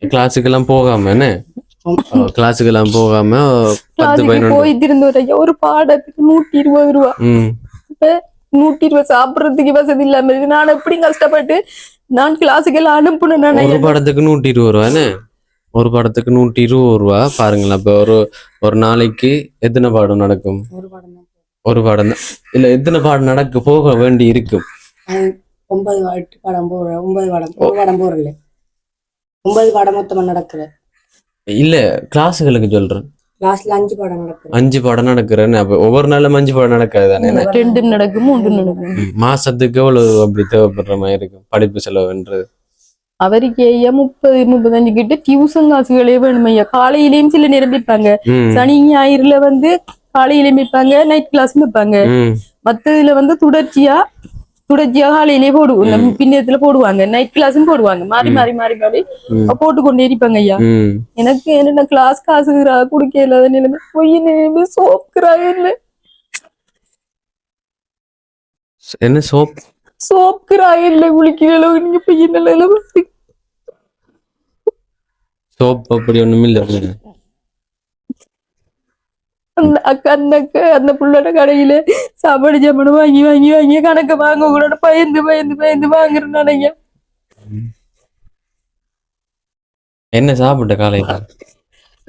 கிளாஸுக்கெல்லாம் போகாம என்ன? கிளாஸுக்கெல்லாம் போகாம 10-11 போயிட்டு இருந்தோம். ஒரு பாடத்துக்கு 120 ரூபா. 120 சாப்பிடறதுக்கு வசதி இல்லாம இருக்கு. நான் எப்படி கஷ்டப்பட்டு நான் கிளாஸுக்கெல்லாம் அனுப்புனேன். ஒரு பாடத்துக்கு 120 ரூபா என்ன? ஒரு பாடத்துக்கு 120 ரூபா பாருங்களா. இப்ப ஒரு நாளைக்கு எத்தனை பாடம் நடக்கும்? ஒரு பாடம் தான் இல்ல, எத்தனை பாடம் நடக்க போக வேண்டி இருக்கும்? 9 பாடம் போடுற 9 பாடம் ஒரு பாடம் போடல 9 பாடம் மொத்தமா நடக்குற இல்ல, கிளாஸுகளுக்கு சொல்றேன். கிளாஸ்ல 5 பாடம் நடக்குது. 5 பாடம் நடக்குறேன்னு அப்ப ஒவ்வொரு நாளும் 5 பாடம் நடக்காது தானே? 2 நடக்கும் 3 நடக்கும். மாசத்துக்கு எவ்வளவு அப்படி தேவைப்படுற மாதிரி இருக்கும் படிப்பு செலவுன்றது? அவருக்கு 30-35 கிட்ட டியூசன் காசுகளே வேணும் ஐயா. காலையிலயும் சில நேரம் வைப்பாங்க, சனி ஞாயிறுல வந்து காலையிலயும் வைப்பாங்க, நைட் கிளாஸும் வைப்பாங்க. மத்ததுல வந்து தொடர்ச்சியா காலையிலேயே போடுவோம், பின்னத்துல போடுவாங்க, நைட் கிளாஸும் போடுவாங்க, மாறி மாறி மாறி மாறி போட்டு கொண்டே இருப்பாங்க ஐயா. எனக்கு என்ன கிளாஸ் காசு குடுக்க இல்லாத நிலைமை, பொய் நிலைமை, சோப்புக்குறாங்க இல்ல என்ன சோப்புக்குறாங்க இல்ல குளிக்கிற அளவுக்கு நீங்க பொய் நிலையில சோப் அப்படி ஒண்ணும் இல்ல. அந்த புள்ளோட கடையில சாப்பாடு ஜாமான் வாங்கி வாங்கி வாங்கி கணக்கு வாங்க உங்களோட பயந்து பயந்து பயந்து வாங்குறேன் ஐயா. என்ன சாப்பிட்ட காலையில?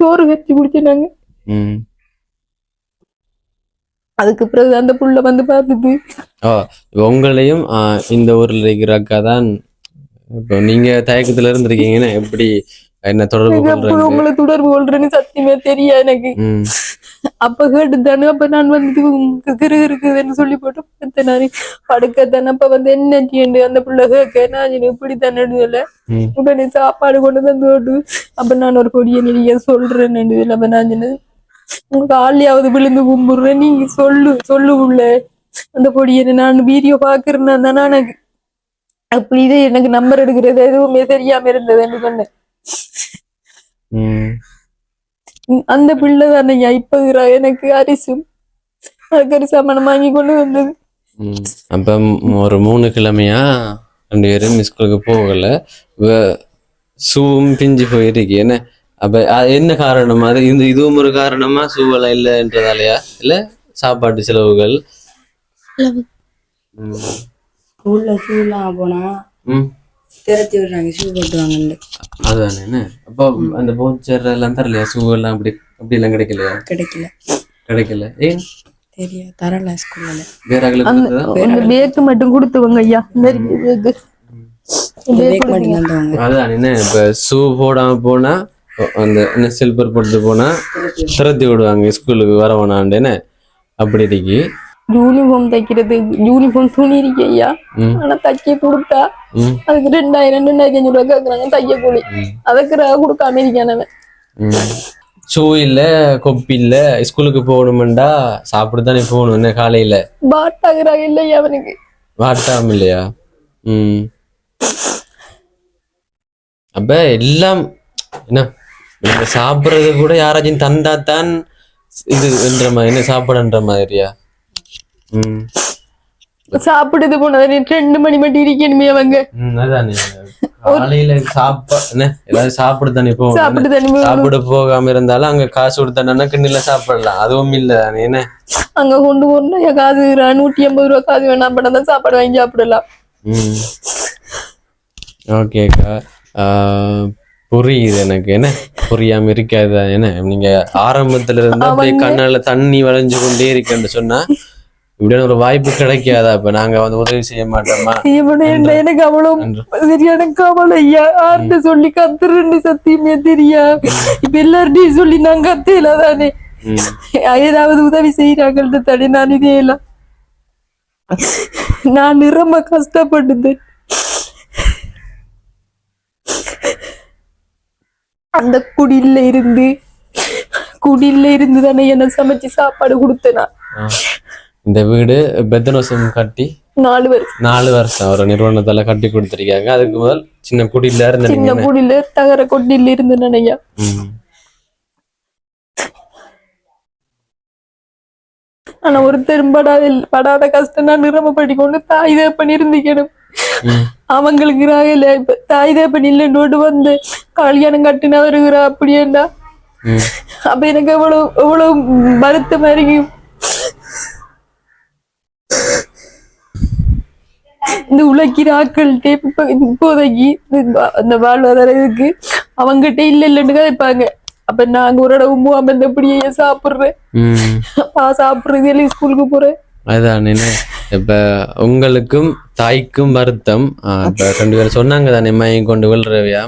சோறு கட்டி குடிச்சாங்க. அதுக்கு பிறகு அந்த புள்ள வந்து பார்த்துட்டு உங்களையும் இந்த ஊர்ல இருக்கிற அக்கா தான் இப்போ நீங்க தயக்கத்துல இருந்திருக்கீங்கன்னா எப்படி என்ன தொடர்பு உங்களை தொடர்பு கொள்றேன்னு சத்தியமே தெரியா எனக்கு. அப்ப கேட்டுத்தானே அப்ப நான் வந்து கிரு இருக்குதுன்னு சொல்லி போட்டு பார்த்தேன் நான் படுக்கத்தானே அப்ப வந்து என்ன அந்த பிள்ளை கேட்க நான் இப்படி தானே உடனே சாப்பாடு கொண்டு வந்து போட்டு அப்ப நான் ஒரு கொடிய நெறிய சொல்றேன் அப்ப நான் சொன்னது உங்களுக்கு ஆள்லையாவது விழுந்து கும்பிடுறேன் நீங்க சொல்லு உள்ள அந்த கொடியனை நான் வீடியோ பாக்குறேன்னா தானே எனக்கு அப்படி இதே எனக்கு நம்பர் எடுக்கிறது எதுவுமே தெரியாம இருந்ததுன்னு சொன்னேன். அந்த பிள்ளை தானே இப்ப எனக்கு அரிசும் அதுக்கு சாமானம் வாங்கி கொண்டு வந்தது. அப்ப ஒரு 3 கிழமையா 2 பேரும் ஸ்கூலுக்கு போகல, ஷூவும் பிஞ்சு போயிருக்கு. என்ன அப்ப என்ன காரணமா? இதுவும் ஒரு காரணமா? ஷூவெல்லாம் இல்லைன்றதாலயா இல்ல சாப்பாட்டு செலவுகள்? ஸ்கூல்ல ஷூலாம் போனா திரட்டி விடுறாங்க, ஷூ போட்டுவாங்க. அதுதானே என்ன அப்போ அந்த போச்சர் எல்லாம் தரலையா? ஷூ எல்லாம் அப்படி எல்லாம் கிடைக்கலையா? கிடைக்கல. ஏன் தெரியா தரல ஸ்கூல்ல. வேற பேக்கு மட்டும் கொடுத்துவங்க ஐயா. அதுதான் என்ன இப்ப ஷூ போடாம போனா அந்த சில்பர் போட்டு போனா திரத்தி விடுவாங்க ஸ்கூலுக்கு வரவனாண்டு. என்ன அப்படி இருக்கு. யூனிஃபார்ம் தைக்கிறது, யூனிஃபார்ம் துணி இருக்கு ஐயா. ஆனா தைக்க கொடுத்தா அதுக்கு 2000-2500 ரூபாய் கேக்குறாங்க தைக்க கூலி. அதுக்கு கொடுக்காம இருக்கானவன். ஷூ இல்ல, கொப்பி இல்ல, ஸ்கூலுக்கு போகணும்டா சாப்பிட்டுதானே போகணும். என்ன காலையில பாட்டாகிறாங்க இல்லையா அவனுக்கு? வாட்டாம இல்லையா? அப்ப எல்லாம் என்ன நீங்க சாப்பிடுறது கூட யாராச்சும் தந்தாத்தான் இது என்ற மாதிரி, என்ன சாப்பிடன்ற மாதிரியா? சாப்பிடுறது போனது 2 மணி மட்டும் இருக்கணுமே அவங்க. அதானே காலையில ஏதாவது சாப்பிடுதானே போகும். சாப்பிட போகாம இருந்தாலும் அங்க காசு கொடுத்தானா கிண்ணில சாப்பிடலாம். அதுவும் இல்ல தானே. என்ன அங்க கொண்டு போனா காசு 150 ரூபாய் காசு வேணாம் பண்ணதான் சாப்பாடு வாங்கி சாப்பிடலாம். ஓகேக்கா, புரியுது எனக்கு. என்ன புரியாம இருக்காது. என்ன நீங்க ஆரம்பத்துல இருந்து அப்படியே கண்ணால தண்ணி வளைஞ்சு கொண்டே இருக்குன்னு சொன்னா இப்படியான ஒரு வாய்ப்பு கிடைக்காதா? இப்ப நாங்க வந்து உதவி செய்ய மாட்டோமா? எனக்கு அவ்வளவு சரியான கவலை ஐயா. ஆர்ட்ட சொல்லி கத்துறேன்னு சத்தியமே தெரியா. இப்ப எல்லார்ட்டையும் சொல்லி நான் கத்தையில தானே ஏதாவது உதவி செய்யறாங்கள்ட்ட தடை நான் இதே எல்லாம் நான் ரொம்ப கஷ்டப்பட்டது. அந்த குடியில இருந்து தானே என்ன சமைச்சு சாப்பாடு கொடுத்தேனா. இந்த வீடு எத்தனை வருஷம் கட்டி? 4 வருஷம் ஒரு நிறுவனத்தால கட்டி கொடுத்திருக்காங்க. அதுக்கு முதல் சின்ன குடியில தகர கொட்டில இருந்து நினையா. ஆனா ஒருத்தரும் படாத கஷ்டம் நான் நிரம்பப்படி கொண்டு தாய் தேப்பன் இருந்துக்கணும். அவங்களுக்கு இப்ப தாய் தேப்பன் இல்லைன்னு வந்து கல்யாணம் கட்டினா வருகிறா அப்படியேண்டா. அப்ப எனக்கு எவ்வளவு வருத்தமா இருக்கு. இந்த உழைக்கிற ஆக்கள்கிட்ட இப்போதைக்கு அந்த வாழ்வாதார இதுக்கு அவங்ககிட்ட இல்லைன்னு கதைப்பாங்க. அப்ப நாங்க ஒரு இடம் மூவாம எப்படியே சாப்பிடுறேன் சாப்பிடுறது ஸ்கூலுக்கு போறேன். அதுதான் இப்ப உங்களுக்கும் தாய்க்கும் வருத்தம். இப்ப 2 பேரும் சொன்னாங்க தானே மயங்கி கொண்டு விழுறவையா?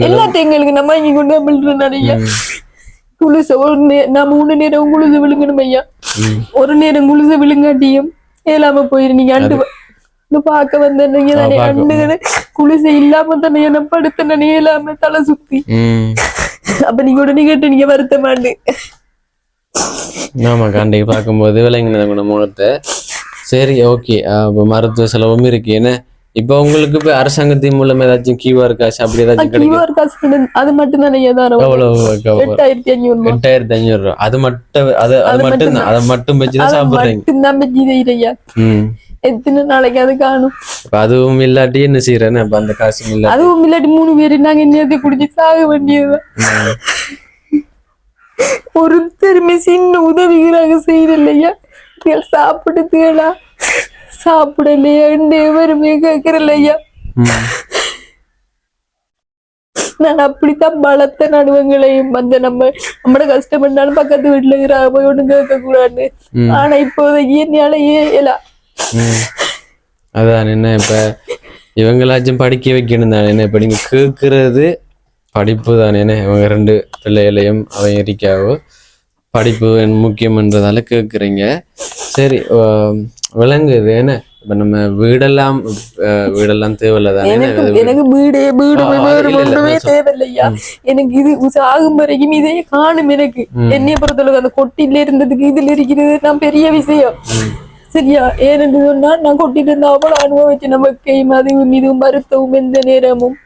எல்லாத்தையும் எங்களுக்கு நம்ம இங்க கொண்டு விழுறேன் நிறைய குளிச. நான் 3 நேரம் குளிச விழுங்கணும் ஐயா. ஒரு நேரம் குளிச விழுங்காட்டியும் ஏலாம போயிரு. நீங்க அண்டு பாக்க வந்தீங்க தானே அண்டு குளிச இல்லாம தானே என்ன படுத்த ஏலாம தலை சுத்தி. அப்ப நீங்க உடனே கேட்டு நீங்க வருத்தமாண்டு. ஆமா கண்டைக்கு பார்க்கும்போது விளங்கினத குணத்தை. சரி ஓகே. மருத்துவ செலவும் இருக்கு. என்ன இப்ப உங்களுக்கு இப்ப அரசாங்கத்தின் மூலம் ஏதாச்சும் QR காசு அப்படி ஏதாச்சும் அது மட்டும் தானே? 8500 ரூபா. அது மட்டும் வச்சுதான் சாப்பிடுறீங்க? எத்தனை நாளைக்கு அது காணும்? அதுவும் இல்லாட்டி என்ன செய்யறேன்னு அந்த காசு இல்ல. அதுவும் இல்லாட்டி 3 பேரு நாங்க என்னத்தை குடிச்சு சாக வேண்டியதுதான். ஒருத்தருமே சின்ன உதவிகளாக செய்யலையா? சாப்பிடுதுகளா சாப்பிடலையா எவருமே கேட்கறலையா? நான் அப்படித்தான் பலத்த நடுவங்களையும் வந்து நம்மட கஷ்டப்பட்டாலும் பக்கத்து வீட்டுல இருக்கிற போய் ஒண்ணு கேட்க கூடாது. ஆனா இப்போதைக்கு என்னால ஏலாம். அதான் என்ன இப்ப இவங்களாச்சும் படிக்க வைக்கணும் தானே. என்ன இப்ப நீங்க கேட்கறது படிப்பு தானே. இவங்க 2 பிள்ளைகளையும் அவன் இருக்காவோ படிப்பு முக்கியம்ன்றதால கேட்குறீங்க. சரி, விளங்குது. என்ன இப்ப நம்ம வீடெல்லாம் தேவையில்ல தானே. எனக்கு வீடு ஒன்றுமே தேவையில்லையா. எனக்கு இது சாகும் வரைக்கும் இதே காணும். எனக்கு என்னைய பொறுத்தளவுக்கு அந்த கொட்டில இருந்ததுக்கு இதுல இருக்கிறது நான் பெரிய விஷயம். சரியா? ஏன்னு சொன்னா நான் கொட்டிட்டு இருந்தா அவ்வளவு அனுபவிச்சு நமக்கையும் அதுவும் இதுவும் மருத்துவம் எந்த நேரமும்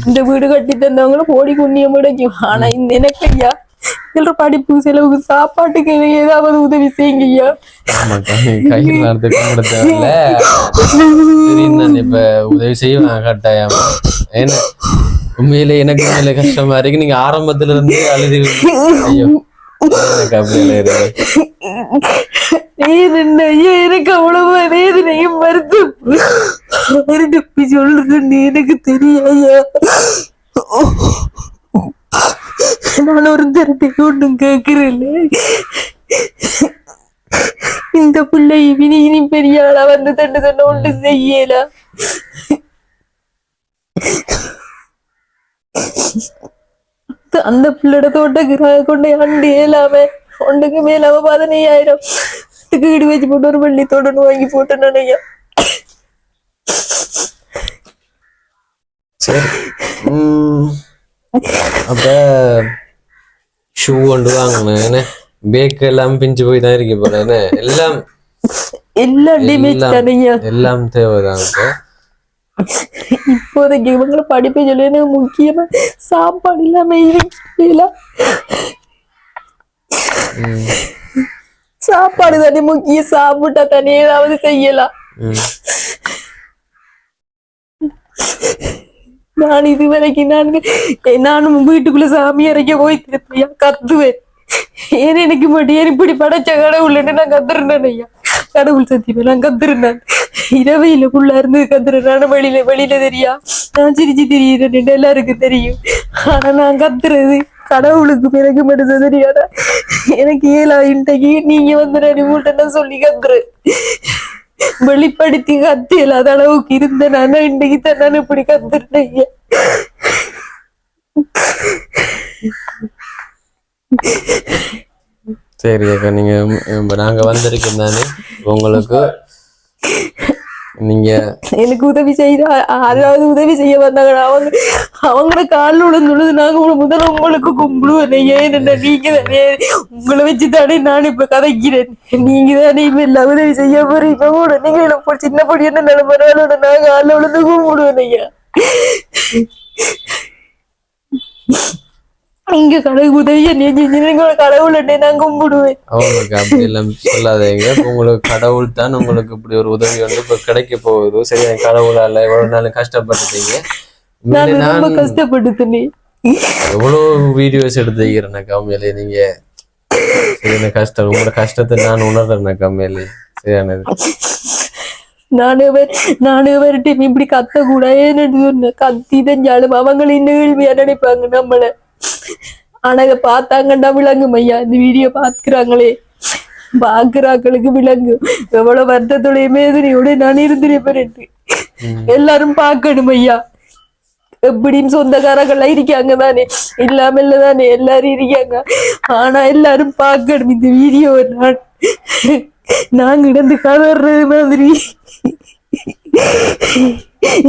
இந்த வீடு கட்டி தந்தவங்களும் கோடி புண்ணியம் கிடைக்கும். ஆனா இந்த எனக்கு ஐயா இதுல படிப்பு செலவுக்கு சாப்பாட்டுக்கு ஏதாவது உதவி செய்யுங்க ஐயா. இப்ப உதவி செய்வேன் கட்டாயம். ஏன்னா உண்மையில எனக்கு உண்மையில கஷ்டமா இருக்கு. நீங்க ஆரம்பத்துல இருந்து அழுது ஐயோ எனக்கு அப்படியில இருக்கு. எனக்கு அவ்வளவு வேதனையும் வருத்தம் சொல்றதுன்னு எனக்கு தெரியாயா. நான் ஒரு தரத்தை ஒன்றும் கேட்கிறேன். இந்த பிள்ளை இனி பெரிய ஆளா வந்து தண்டு சொன்ன ஒன்று செய்யல. அந்த பிள்ளையோட தோட்டக்கு கொண்டு ஆண்டு ஏலாம ஒன்றுக்கு மேலாம 15,000 வீடு வச்சு போட்டு ஒரு வள்ளி தோட்டன்னு வாங்கி போட்டேன் நினையா. சரி, அப்ப ஷூ கொண்டு வாங்கணும். என்ன பேக் எல்லாம் பிஞ்சு போய் தான் இருக்கு போல. என்ன எல்லாம் தேவைதான். இப்போதைக்கு இவங்களை படிப்பை சொல்லி எனக்கு முக்கியமா சாப்பாடு இல்லாம இருக்கல. சாப்பாடு தானே முக்கியம். சாப்பிட்டா தானே ஏதாவது செய்யலாம். நான் இதுவரைக்கும் நானும் வீட்டுக்குள்ள சாமி அறைக்க போய் திருப்பியா கத்துவேன். ஏன்னா எனக்கு மட்டும் இப்படி படைச்ச கடவுள்னு நான் கத்துறேன் ஐயா. கடவுள் சத்தியமே நான் கத்துறேன். இரவையிலக்குள்ள இருந்து கத்துறேன். வெளியில தெரியா நான் சிரிச்சு தெரியுறேன், எல்லாருக்கும் தெரியும். ஆனா நான் கத்துறது கடவுளுக்கு பிறகு மட்டும் தெரியாதா. எனக்கு ஏழா இன்றைக்கு நீங்க வந்து உங்கள்கிட்ட சொல்லி கத்துறேன். வெளிப்படுத்தி கத்தியல அது அளவுக்கு இருந்த நானா இன்றைக்கு தான் நான் இப்படி கத்துட்டேன். சரி அக்கா, நீங்க நாங்க வந்திருக்கோம் தானே உங்களுக்கு. நீங்க எனக்கு உதவி செய்த யாராவது உதவி செய்ய வந்தாங்க அவங்கள காலில் விழுந்துள்ளது நாங்க முதல்ல உங்களுக்கு கும்பிடுவேன். ஏன்னா நீங்க தானே உங்களை வச்சுதானே நான் இப்ப கதைக்கிறேன். நீங்க தானே இப்ப எல்லாம் உதவி செய்ய போறீங்க கூட. நீங்க சின்ன பொடி என்ன நிலைமையோட நான் காலில் விழுந்து கும்பிடுவேன் ஐயா. இங்க கடவுள் உதவிய கடவுள் நான் கும்பிடுவேன். அவங்களுக்கு அப்படி எல்லாம் சொல்லாதீங்க. உங்களுக்கு கடவுள் தான் உங்களுக்கு இப்படி ஒரு உதவி வந்து இப்ப கிடைக்க போகுது. சரி, கடவுளால எவ்வளவு நாள் கஷ்டப்பட்டுட்டீங்க. ரொம்ப கஷ்டப்பட்டுனே எவ்வளவு வீடியோஸ் எடுத்துக்கிறேன் கம்மியிலே. நீங்க சரியான கஷ்டம், உங்களோட கஷ்டத்தை நான் உணர்றேன் கம்மியிலே. சரியானது. நானு வரட்டு இப்படி கத்த கூட ஏன்னு கத்தி தெரிஞ்சாலும் அவங்களின் நிகழ்வியா நினைப்பாங்க நம்மள. ஆனா இதை பார்த்தாங்கண்டா விளங்கும் ஐயா. இந்த வீடியோ பாக்குறாங்களே பாக்குறாங்களுக்கு விளங்கு எவ்வளவு வருத்தத்துடைய மேதனையோட நான் இருந்திருப்பேன். எல்லாரும் பார்க்கணும் ஐயா. எப்படின்னு சொந்தக்காரங்கள்லாம் இருக்காங்க தானே, இல்லாம இல்லதானே எல்லாரும் இருக்காங்க. ஆனா எல்லாரும் பார்க்கணும் இந்த வீடியோ. நான் கிடந்து கதறது மாதிரி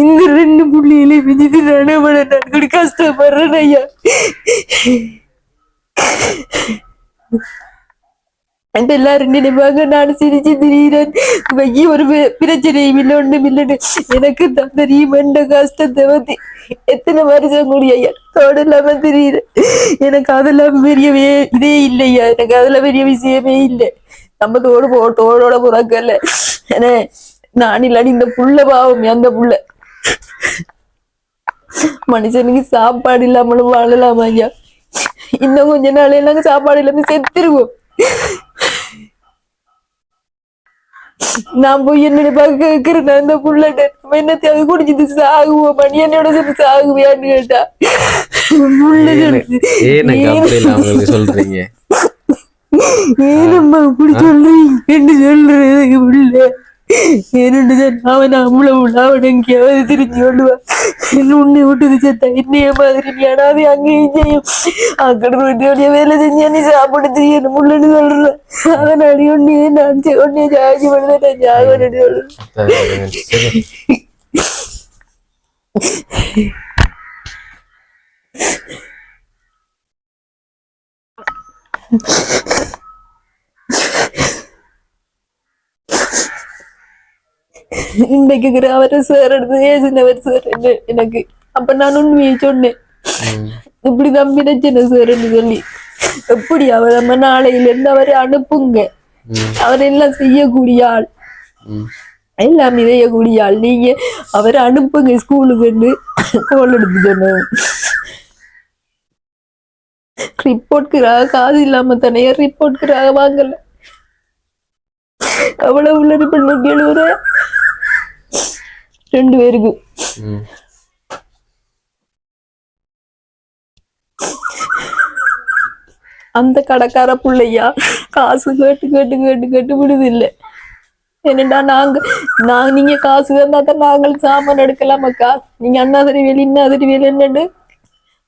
இந்த 2 புள்ளியில விதித்து நான் கஷ்டப்படுறேன் ஐயா. எல்லாரும் நினைப்பாங்க நான் சிரிச்சு திடீரன் வைய ஒரு பிரச்சனையும் இல்லை ஒண்ணும் இல்லைன்னு. எனக்கு தான் தெரியும் என்ற கஷ்டத்தை வந்து எத்தனை வருஷம் கூடிய ஐயா தோடு இல்லாம தெரியுது. எனக்கு அதெல்லாம் பெரிய இதே இல்லையா. எனக்கு அதுல பெரிய விஷயமே இல்லை. நம்ம தோடோட புறக்கல. ஏன்னா நான் இல்லாடி இந்த புள்ள பாவம். அந்த புள்ள மனுஷனுக்கு சாப்பாடு இல்லாமலும் வாழலாமா ஐயா. இன்னும் கொஞ்ச நாள் நாங்க சாப்பாடு இல்லாம செத்துருவோம். நான் போய் என்னோட பார்க்க கேட்கிறேன். அந்த புள்ளட்ட என்னத்தையாவது குடிச்சிட்டு சாகுவோம் மணி என்னோட சேர்ந்து சாகுவியான்னு கேட்டா சொல்றீங்க. ஏனம்மா இப்படி சொல்றீங்க என்று சொல்றது புள்ள என்னண்டு அவன் அவ்வளவு அவன் எங்கேயாவது திரிஞ்சு கொள்ளுவான். உன்னை விட்டு செத்த என்னைய மாதிரி நீ அனாவே அங்கேயும் செய்யும் அக்கடைய வேலை செஞ்சா நீ சாப்பிட்டு தெரியணும் முள்ளன்னு சொல்றேன். அதனால ஒன்னே நான் உன்னே ஜாஜி பண்ணுதான் ஜாகன்னு சொல்றேன். இன்றைக்கு அவரை சார் எடுத்து ஏசினவர் சார் எனக்கு அப்ப நான் உண்மையை சொன்னேன். இப்படி தம்பி பிரச்சனை சார்ன்னு சொல்லி எப்படி அவர் நம்ம நாளையில இருந்து அவரை அனுப்புங்க, அவர் எல்லாம் செய்யக்கூடிய ஆள், எல்லாமே செய்யக்கூடிய ஆள், நீங்க அவரை அனுப்புங்க ஸ்கூலுக்குன்னு கோல் எடுத்து சொன்னேன். ரிப்போர்ட்கிறாக காசு இல்லாம தானே ரிப்போர்ட்கிறாக வாங்கல. அவ்வளவு உள்ள ரிப்போர்ட் 70 2 பேருக்கு. அந்த கடைக்கார பிள்ளையா காசு கேட்டு கேட்டு கேட்டு கேட்டு விடுது இல்லை. என்னடா நீங்க காசு தந்தா தான் நாங்கள் சாமான் எடுக்கலாமக்கா, நீங்க அண்ணாதிரி வேலை இன்னாதிரி வேலை என்னன்னு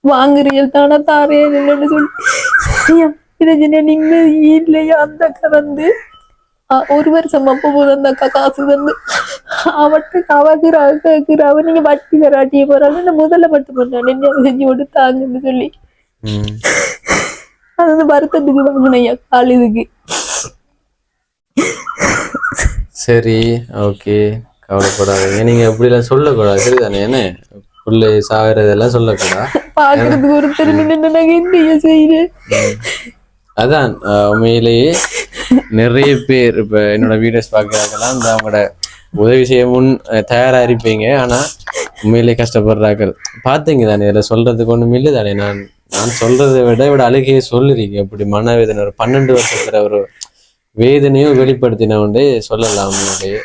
வாங்குறீர்கள் தானே தாரையல் இல்லைன்னு சொல்லி பிரச்சனை நிம்மதி இல்லையா. அந்த அக்கா வந்து 1 வருஷம் போகுது அந்த அக்கா காசு தந்து அவட்டுக்கு அவ நீங்க வட்டி வராட்டிய போறாங்க முதல்ல மட்டும் பண்ணான் என்ன செஞ்சு கொடுத்தாங்கன்னு சொல்லி அது வந்து வருத்தத்துக்கு வாங்கினையா கால் இதுக்கு. சரி ஓகே, கவலைப்படாதீங்க. நீங்க அப்படிலாம் சொல்லக்கூடாது சரிதானே? என்ன புள்ளை சாகிறதெல்லாம் சொல்லக்கூடாது. பாக்குறதுக்கு ஒரு திரும்ப என்ன செய்யறேன். அதான் உண்மையிலேயே நிறைய பேர் இப்ப என்னோட வீடியோஸ் பார்க்கறாங்கலாம் இந்த அவங்களோட உதவி செய்ய தயாரா இருப்பீங்க. ஆனா உண்மையிலேயே கஷ்டப்படுறார்கள் பாத்தீங்க தானே. இதுல சொல்றதுக்கு ஒண்ணும் இல்லை தானே. நான் சொல்றதை விட அழுகையை சொல்லுறீங்க. அப்படி மனவேதனை ஒரு 12 வருஷத்துல ஒரு வேதனையும் வெளிப்படுத்தினவண்டே சொல்லலாம் உங்களுடைய.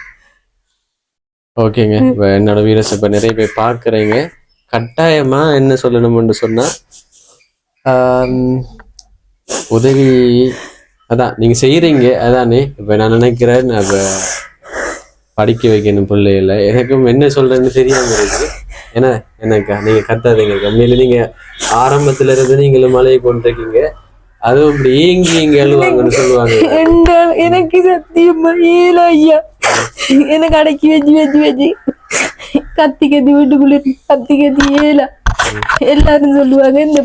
ஓகேங்க, இப்ப என்னோட வீடியோஸ் இப்ப நிறைய பேர் பாக்குறீங்க. கட்டாயமா என்ன சொல்லணும்னு சொன்னா உதவி அதான் நீங்க செய்யறீங்க அதானே. இப்ப நான் நினைக்கிறேன் இப்ப படிக்க வைக்கணும் பிள்ளைகள. எனக்கும் என்ன சொல்றேன்னு தெரியாம இருக்கு. ஏன்னா எனக்கா நீங்க கத்தாதீங்க. கம்மியில நீங்க ஆரம்பத்துல இருந்து நீங்களும் மலையை கொண்டிருக்கீங்க. அதுவும் இப்படி ஏங்கி அழுவாங்கன்னு சொல்லுவாங்க. எனக்கு சத்தியமா ஏல ஐயா எனக்கு அடக்கி வச்சு கத்தி வீட்டுக்குள்ள கத்தி ஏல எல்லாரும் சொல்லுவாங்க. இந்த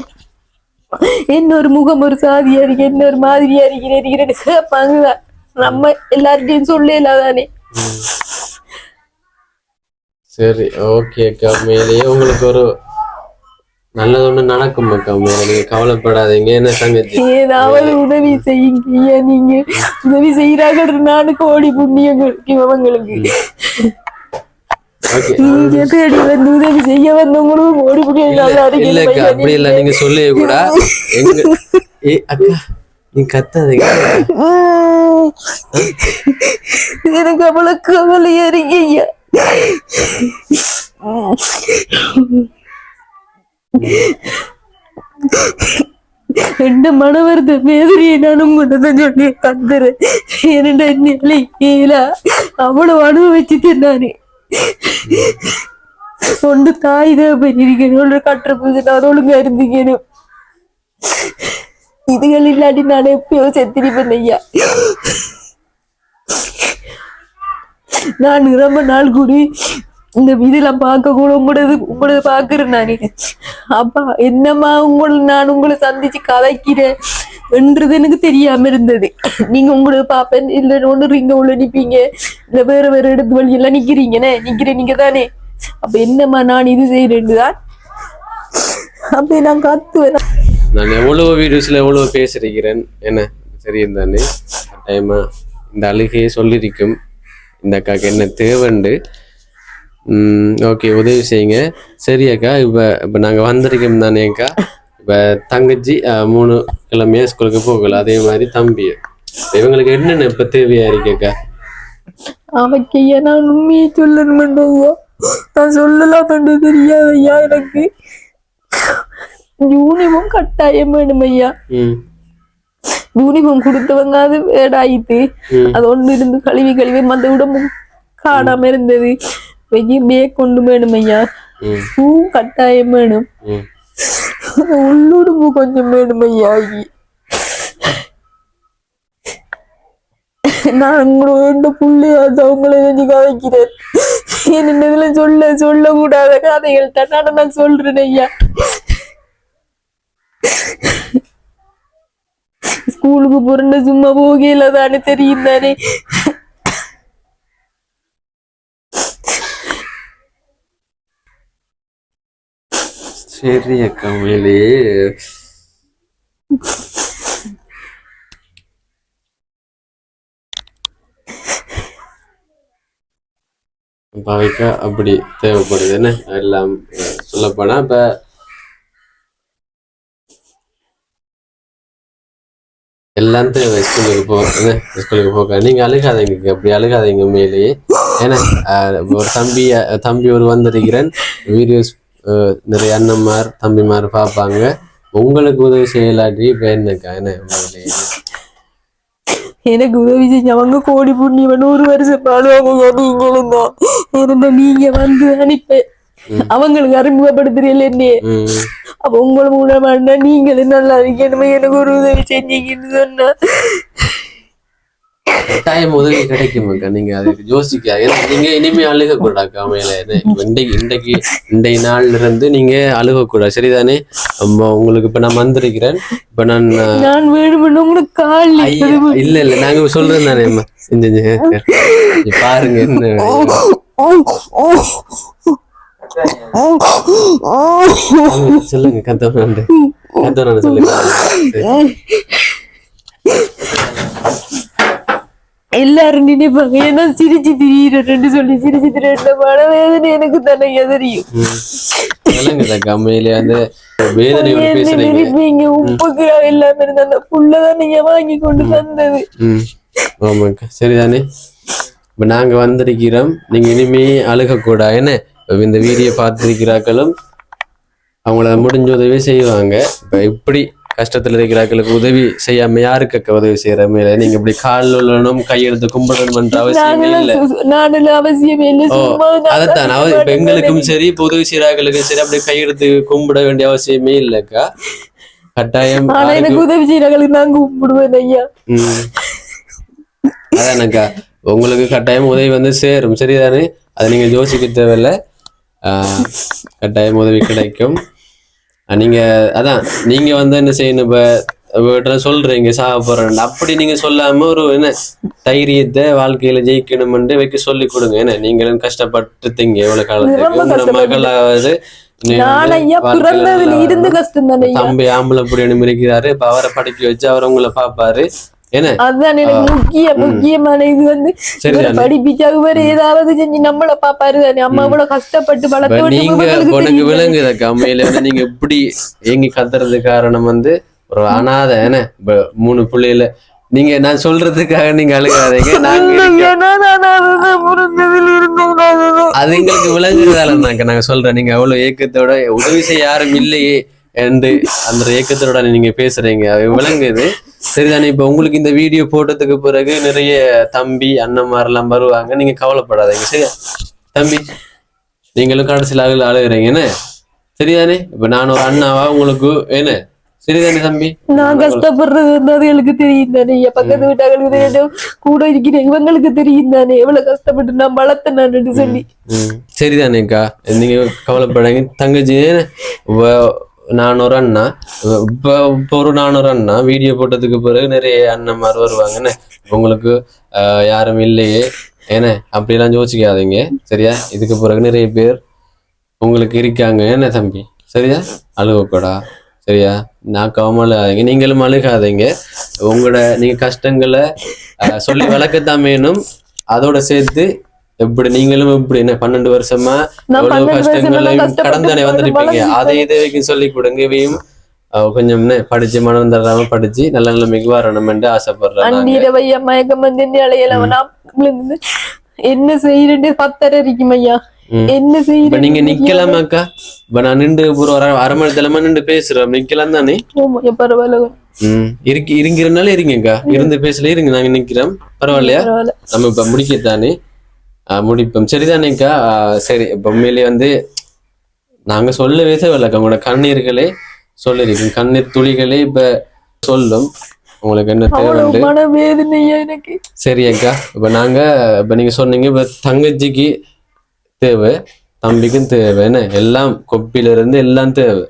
இன்னொரு முகம் ஒரு சாதியா இருக்கு, இன்னொரு மாதிரியா இருக்கிறேன்னு கேட்பாங்க. நம்ம எல்லார்ட்டையும் சொல்லலாதானே. சரி ஓகே அக்கா, மேலேயே உங்களுக்கு ஒரு நல்லது ஒண்ணு நடக்கும் அக்கா. மேல நீங்க கவலைப்படாதீங்க. என்ன சங்கத்தி ஏதாவது உதவி செய்யுங்க. நீங்க உதவி செய்யறாங்க நானுக்கு ஓடி புண்ணியங்கள் இவங்களுக்கு. நீங்க தேடி வந்து உதவி செய்ய வந்தவங்களும் ஓடி புண்ணியம். இல்லக்கா அப்படி இல்ல, நீங்க சொல்ல கூட எங்க அக்கா நீ கத்தாதீங்க. எனக்கு அவ்வளவு கவலையா இருக்கீங்க. எந்த மனவருத்த வேதனையை நானும் கொண்டுதான் சொல்லி கத்துறேன். என்னடா என்ன அவ்வளவு அனுபவிச்சுட்டு நானு ஒன்று தாய் தான் பண்ணிருக்கணும், ஒன்று கட்டுற புது நான் ஒழுங்கா இருந்தீங்கன்னு. இதுகள் இல்லாட்டி நான் எப்பயோ செத்திருப்பேன் ஐயா. நான் ரொம்ப நாள் கூடி இந்த இதெல்லாம் பார்க்க கூட உங்களது பாக்குறேன் நானு. அப்பா என்னம்மா நான் உங்களை சந்திச்சு கதைக்கிறேன் என்றது எனக்கு தெரியாம இருந்தது. நீங்க உங்களுக்கு பாப்பேன் இல்ல ஒண்ணு இங்க உள்ள நிப்பீங்க, இல்ல வேற இடத்து வழி எல்லாம் நிக்கிறீங்கன்னு நீங்க தானே. அப்ப என்னம்மா நான் இது செய்யறேன்னுதான் அப்படி நான் காத்துவேன். நான் எவ்வளவு வீடியோஸ்ல எவ்வளவு பேசிருக்கிறேன் என்ன தெரியும் தானே. டைமா இந்த அழுகையை சொல்லிருக்கும் இந்த அக்காக்கு என்ன தேவைண்டு. ஓகே உதவி செய்யுங்க. சரி அக்கா, இப்போ நாங்கள் வந்திருக்கோம் தானே அக்கா. இப்போ தங்கச்சி 3 கிழமையா ஸ்கூலுக்கு போகல, அதே மாதிரி தம்பி. இவங்களுக்கு என்னென்ன இப்போ தேவையா இருக்கேக்கா? அவக்கையா நான் உண்மையை சொல்லணும் ஐயா. நான் சொல்லலாம் தெரியாது ஐயா. எனக்கு யூனிஃபார்ம் கட்டாயம் வேணும் ஐயா. யூனிஃபார்ம் கொடுத்தவங்க அது வேடாயிட்டு அது ஒன்று இருந்து கழுவி மந்த உடம்பும் காணாம இருந்தது. பேக் கொண்டு வேணும் ஐயா, பூ கட்டாயம் வேணும், உள்ளுடுப்பு கொஞ்சம் வேணும் ஐயா. நான் உங்களோட புள்ளியாட்ட அவங்களை நினைச்சு கதைக்கிறேன். என்னதுல சொல்லக்கூடாத கதைகள் தான் நான் சொல்றேன் ஐயா. ஸ்கூலுக்கு போறேன்னு சும்மா போகல தானே, தெரியும் தானே. சரி அக்கா, உண்மையிலேயே பாவைக்கா அப்படி தேவைப்படுது என்ன எல்லாம் சொல்லப்போனா. இப்ப எல்லாம் தேவை. ஸ்கூலுக்கு போக நீங்க அழுகாதீங்க, அப்படி அழுகாதீங்க உண்மையிலேயே. ஏன்னா ஒரு தம்பி ஒரு வந்திருக்கிறேன், வீடியோஸ் நிறைய அண்ணன்மார் தம்பிமார் பார்ப்பாங்க. உங்களுக்கு உதவி செய்யலாட்டி இப்ப என்னக்கா என்ன உண்மையிலேயே எனக்கு உதவி செஞ்சவங்க கோடி புண்ணியவன் 100 வருஷம் பாடுவாங்க. நீங்களும் தான் என்னோட நீங்க வந்து அனுப்ப அவங்களுக்கு அறிமுகப்படுத்துறீங்க என்னையே. அப்ப உங்களை மூலமா நீங்களும் நல்லா இருக்கணுமே, எனக்கு ஒரு உதவி செஞ்சீங்கன்னு சொன்னா டைம் உதவி கிடைக்குமாக்கா. நீங்க அதுக்கு யோசிக்காது. நீங்க இனிமே அழுக கூடாது அமையில. இன்றைய நாள்ல இருந்து நீங்க அழுக கூடாது, சரிதானே? உங்களுக்கு இப்ப நான் வந்திருக்கிறேன். இப்ப நான் வேணும்னு உங்களுக்கு கால் இல்ல நாங்க சொல்றேன் தானே பாருங்க என்ன சொல்லுங்க. கத்தவனாண்டு சொல்லுங்க. எல்லாரும் நினைப்பாங்க ஏன்னா சிரிச்சு திரியிறேன்னு சொல்லி சிரிச்சு திரியிற மன வேதனை எனக்கு தானே தெரியும். நினைப்பீங்க உப்புக்கு எல்லாமே இருந்த அந்த புள்ளதான் நீங்க வாங்கி கொண்டு தந்தது. ஆமாக்கா, சரிதானே? இப்ப நாங்க வந்திருக்கிறோம், நீங்க இனிமே அழுக கூடா என்ன. இந்த வீடியோ பார்த்திருக்கிறார்களும் அவங்கள முடிஞ்ச உதவி செய்வாங்க. இப்ப இப்படி கஷ்டத்துல இருக்கிறார்களுக்கு உதவி செய்யாம யாருக்கு உதவி செய்யற மேல நீங்க இப்படி கால் உள்ளனும் கையெழுத்து கும்பிடணும்ன்ற அவசியமே இல்லை. அதைத்தான் இப்ப எங்களுக்கும் சரி உதவி செய்யறார்களுக்கும் சரி அப்படி கையெழுத்து கும்பிட வேண்டிய அவசியமே இல்லக்கா. கட்டாயம் எனக்கு உதவி செய்யறாங்களுக்கு நான் கும்பிடுவேன் ஐயா. அதானக்கா, உங்களுக்கு கட்டாயம் உதவி வந்து சேரும், சரிதானே? அதை நீங்க யோசிக்க தேவையில்லை. கட்டாயம் உதவி கிடைக்கும். நீங்க அதான் நீங்க வந்து என்ன செய்யணும், இப்ப சொல்றீங்க சாக போறேன் அப்படி நீங்க சொல்லாம ஒரு என்ன தைரியத்தை வாழ்க்கையில ஜெயிக்கணும்னு வைக்க சொல்லி கொடுங்க. என்ன நீங்களும் கஷ்டப்பட்டுத்தீங்க எவ்வளவு காலத்துக்கு. உங்களோட மகளாவது தம்பி ஆம்பளை புரியணும் இருக்கிறாரு. இப்ப அவரை படிக்க வச்சு அவர் உங்களை பாப்பாரு. அதுதான் எனக்கு முக்கியமான இது வந்து படிப்பிக்காக வேற ஏதாவது செஞ்சு நம்மள பாப்பாரு தானே. அம்மா அவ்வளவு கஷ்டப்பட்டு வளர்த்து நீங்க உனக்கு விளங்குதக்கா. அம்மையில நீங்க எப்படி எங்க கத்துறது காரணம் வந்து ஒரு அனாதை என்ன 3 பிள்ளைல நீங்க நான் சொல்றதுக்காக நீங்க அழுகாதீங்க. அது எங்களுக்கு விளங்குறதால நாங்க சொல்றேன். நீங்க அவ்வளவு ஏக்கத்தோட உதவி செய்ய யாரும் இல்லையே என்று அந்த ஏக்கத்தோட நீங்க பேசுறீங்க, அது விளங்குது, சரிதானே? இப்ப உங்களுக்கு இந்த வீடியோ போட்டதுக்கு பிறகு நிறைய தம்பி அண்ணன்மாரெல்லாம் வருவாங்க. நீங்க கவலைப்படாதீங்க, சரியா தம்பி? நீங்களும் கடைசியில் அழுகுறீங்க என்ன, சரிதானே? இப்ப நான் ஒரு அண்ணாவா உங்களுக்கு என்ன, சரிதானே தம்பி? நான் கஷ்டப்படுறது வந்து அது எனக்கு தெரியும் தானே. பக்கத்து வீட்டாங்களுக்கு கூட இருக்கிற இவங்களுக்கு தெரியும் தானே எவ்வளவு கஷ்டப்பட்டு நான் வளர்த்தேன்னு சொல்லி. சரிதானேக்கா, நீங்க கவலைப்படாங்க தங்கச்சி. நான் ஒரு அண்ணா இப்போ ஒரு 400 அண்ணா வீடியோ போட்டதுக்கு பிறகு நிறைய அண்ணன்மார் வருவாங்கன்னு உங்களுக்கு யாரும் இல்லையே ஏன்னா அப்படியெல்லாம் யோசிக்காதீங்க, சரியா? இதுக்கு பிறகு நிறைய பேர் உங்களுக்கு இருக்காங்க என்ன தம்பி, சரியா? அழுகக்கூடா, சரியா? நான் கவலையாதீங்க, நீங்களும் அழுகாதீங்க. உங்களோட நீங்க கஷ்டங்களை சொல்லி வளர்க்கத்தான் வேணும். அதோட சேர்த்து எப்படி நீங்களும் எப்படி என்ன 12 வருஷமா எவ்வளவு கஷ்டங்களையும் கடந்தானே வந்திருப்பீங்க. அதை இதை சொல்லி கொடுங்க. இவையும் கொஞ்சம் படிச்சு மனம் தராம படிச்சு நல்ல நிலைமைக்கு வரணும் என்று ஆசைப்படுறேன். என்ன செய்யறது 10:30 இருக்கும் ஐயா. என்ன செய்ய நீங்க நிக்கலாமாக்கா? இப்ப நான் நின்று ஒரு அரை மணி தலைமா நின்று பேசுறோம், நிக்கலாம் தானே? இருங்கிறனால இருங்கக்கா, இருந்து பேசல இருங்க, நாங்க நிக்கிறோம், பரவாயில்லையா? நம்ம இப்ப முடிக்கத்தானே. முடிப்போம். சரிதானேக்கா? சரி, இப்போ உண்மையிலே வந்து நாங்க சொல்லவே தேவையில்லக்கா, உங்களோட கண்ணீர்களே சொல்லிருக்கோம், கண்ணீர் துளிகளே இப்ப சொல்லும் உங்களுக்கு என்ன தேவை. மனவேதனையா எனக்கு. சரி அக்கா, இப்ப நீங்க சொன்னீங்க இப்ப தங்கச்சிக்கு தேவை, தம்பிக்கும் தேவை, என்ன எல்லாம் கொப்பில இருந்து எல்லாம் தேவை.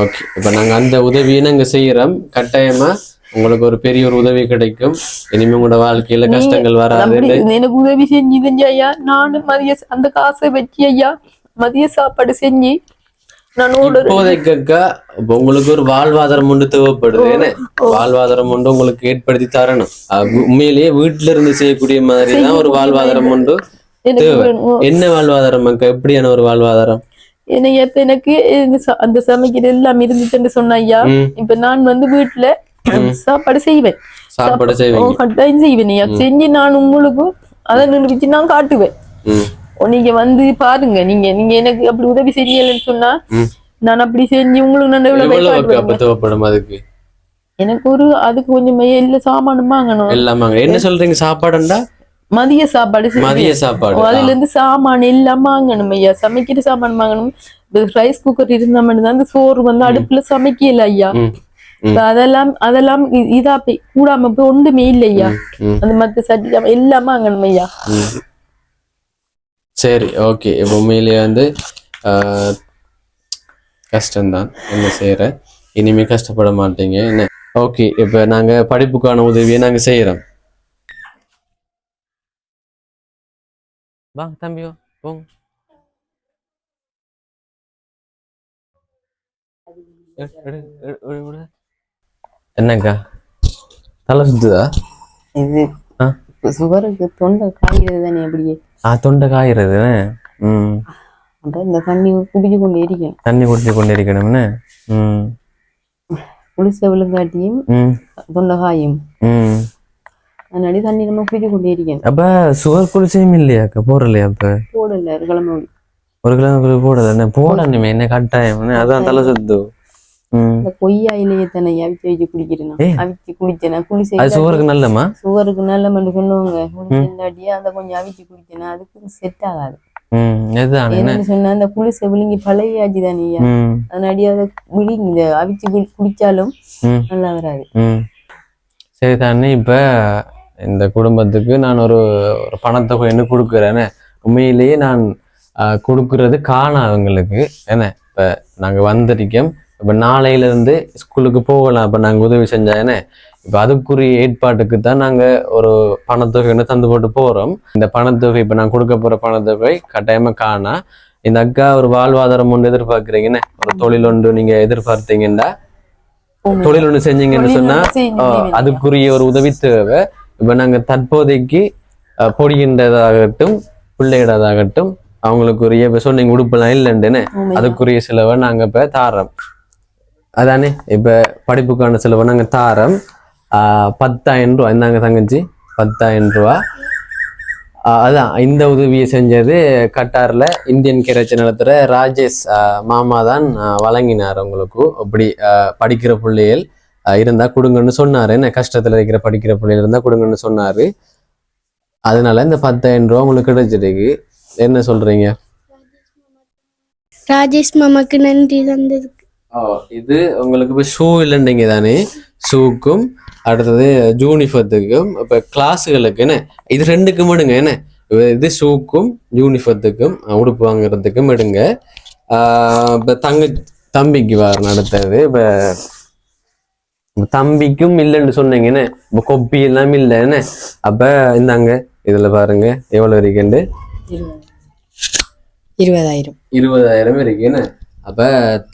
ஓகே, இப்ப நாங்க அந்த உதவியை நாங்க செய்யறோம். கட்டாயமா உங்களுக்கு ஒரு பெரிய ஒரு உதவி கிடைக்கும். இனிமே உங்களோட வாழ்க்கையில கஷ்டங்கள் வராது. எனக்கு உதவி செஞ்சு ஐயா, நானும் மதிய அந்த காசை வச்சு ஐயா மதிய சாப்பாடு செஞ்சு இப்போதைக்கா உங்களுக்கு ஒரு வாழ்வாதாரம் ஒன்று தேவைப்படுது. ஏன்னா வாழ்வாதாரம் ஒன்று உங்களுக்கு ஏற்படுத்தி தரணும். உண்மையிலேயே வீட்டுல இருந்து செய்யக்கூடிய மாதிரிதான் ஒரு வாழ்வாதாரம் ஒன்று தேவை. என்ன வாழ்வாதாரம் அக்கா? எப்படியான ஒரு வாழ்வாதாரம்? எனக்கு அந்த சமைக்கிறது எல்லாம் இருந்துச்சுன்னு சொன்ன ஐயா. இப்ப நான் வந்து வீட்டுல சாப்பாடு செய்வேன், கட்டாயம் செய்வேன் ஐயா. செஞ்சு நான் உங்களுக்கும் அதை நிரூபிச்சு நான் காட்டுவேன். நீங்க வந்து பாருங்க, நீங்க எனக்கு அப்படி உதவி செய்யலன்னு சொன்னா நான் அப்படி செஞ்சு உங்களுக்கு நான் தேவைப்படும். அதுக்கு எனக்கு அதுக்கு கொஞ்சம் இல்ல சாமானும் வாங்கணும். எல்லாம் என்ன சொல்றீங்க? சாப்பாடுண்டா மதிய சாப்பாடு, அதுல இருந்து சாமான் எல்லாம் வாங்கணும் ஐயா. சமைக்கிற சாமான் வாங்கணும். ரைஸ் குக்கர் இருந்தா மட்டும்தான் அந்த சோறு வந்து அடுப்புல சமைக்கல ஐயா. அதெல்லாம் இதா கூடாம போய் ஒன்றுமே இல்லை ஐயா. அந்த மத்த சட்டி எல்லாம் வாங்கணும் ஐயா. சரி, ஓகே. இப்போ உண்மையிலேயே வந்து கஷ்டம்தான், என்ன செய்யற. இனிமே கஷ்டப்பட மாட்டீங்க, என்ன? ஓகே, இப்போ நாங்க படிப்புக்கான உதவியை நாங்க செய்யறோம். வாங்க தம்பியோ, போங்க. என்னக்கா தலை சுத்துதா? இது சுகருக்கு தொண்டை காய்கிறது தானே? அப்படியே தொண்டை காய்கிறது. இந்த தண்ணி குடிச்சு கொண்டே இருக்கேன். தண்ணி குடிச்சு கொண்டே இருக்கணும்னு குளிச விழுங்காட்டியும் தொண்டை காயும். அதனால தண்ணி நம்ம குடிச்சு கொண்டே இருக்கேன். அப்ப சுகர் குளிச்சையும் இல்லையாக்கா? போடலையா? அப்ப போடல, ஒரு கிழமை போடல. போடணுமே, என்ன கட்டாயம்? அதான் தலை சுத்து. கொய்யா இலையை தானே அவிச்சு வச்சு குடிக்கிறேன். அவிச்சு குடிச்சேன். குளிசை சுகருக்கு நல்லமா? சுகருக்கு நல்லமென்று சொல்லுவாங்க. குளிச்சாட்டியா அதை கொஞ்சம் அவிச்சு குடிச்சேன். அதுக்கு செட் ஆகாது. என்னன்னு சொன்னா அந்த குளிசை விழுங்கி பழையாச்சு தானேயா. அதனாடி அதை விழுங்கி இதை அவிச்சு குடிச்சாலும் நல்லா வராது. சரி தானே, இப்ப இந்த குடும்பத்துக்கு நான் ஒரு பணத்தொகை என்ன கொடுக்குறேன்னு. உண்மையிலேயே நான் கொடுக்கறது காணும் அவங்களுக்கு. என்ன இப்ப நாங்க வந்திருக்கோம். இப்ப நாளையில இருந்து ஸ்கூலுக்கு போகலாம். இப்ப நாங்க உதவி செஞ்சா என்ன, இப்ப அதுக்குரிய ஏற்பாட்டுக்கு தான் நாங்க ஒரு பணத்தொகை தந்து போட்டு போறோம். இந்த பணத்தொகை, இப்ப நான் கொடுக்க போற பணத்தொகை கட்டாயமா காணா. இந்த அக்கா ஒரு வாழ்வாதாரம் ஒன்று எதிர்பார்க்குறீங்கன்னு, ஒரு தொழில் ஒன்று நீங்க எதிர்பார்த்தீங்கன்னா, தொழில் ஒன்று செஞ்சீங்கன்னு சொன்னா அதுக்குரிய ஒரு உதவி தேவை. இப்ப நாங்க தற்போதைக்கு பொடிகின்றதாகட்டும் பிள்ளைகளதாகட்டும் அவங்களுக்குரிய இப்ப சொன்னீங்க உடுப்பெல்லாம் இல்லைன்னு, அதுக்குரிய செலவை நாங்க இப்ப தாரோம். அதானே, இப்ப படிப்புக்கான செலவை நாங்க தாரோம். 10,000 ரூபா. இந்தாங்க தங்கச்சி, 10,000 ரூபா. அதான் இந்த உதவியை செஞ்சது கட்டார்ல இந்தியன் கேரட்சி நடத்துற ராஜேஷ் மாமா தான் வழங்கினார் உங்களுக்கு. அப்படி படிக்கிற பிள்ளைகள் இருந்தா கொடுங்கன்னு சொன்னாரு. என்ன கஷ்டத்துல இருக்கிற படிக்கிற பிள்ளைகள் இருந்தா கொடுங்கன்னு சொன்னாரு. அதனால இந்த 10,000 ரூபா உங்களுக்கு கிடைச்சிருக்கு. என்ன சொல்றீங்க? ராஜேஷ் மாமாக்கு நன்றி தந்ததுக்கு. இது உங்களுக்கு இப்ப ஷூ இல்லைன்றீங்க தானே? ஷூக்கும் அடுத்தது யூனிஃபத்துக்கும் இப்ப கிளாஸுகளுக்கு என்ன, இது ரெண்டுக்கும் எடுங்க. என்ன இது ஷூக்கும் யூனிஃபத்துக்கும் உடுப்பு வாங்குறதுக்கும் எடுங்க. இப்ப தம்பிக்கு வர நடத்தது. இப்ப தம்பிக்கும் இல்லைன்னு சொன்னீங்கன்னு, இப்ப கொப்பி எல்லாம் இல்லைன்னு. அப்ப இந்தாங்க, இதுல பாருங்க எவ்வளவு இருக்குன்னு. 20,000 இருக்குன்னு. அப்ப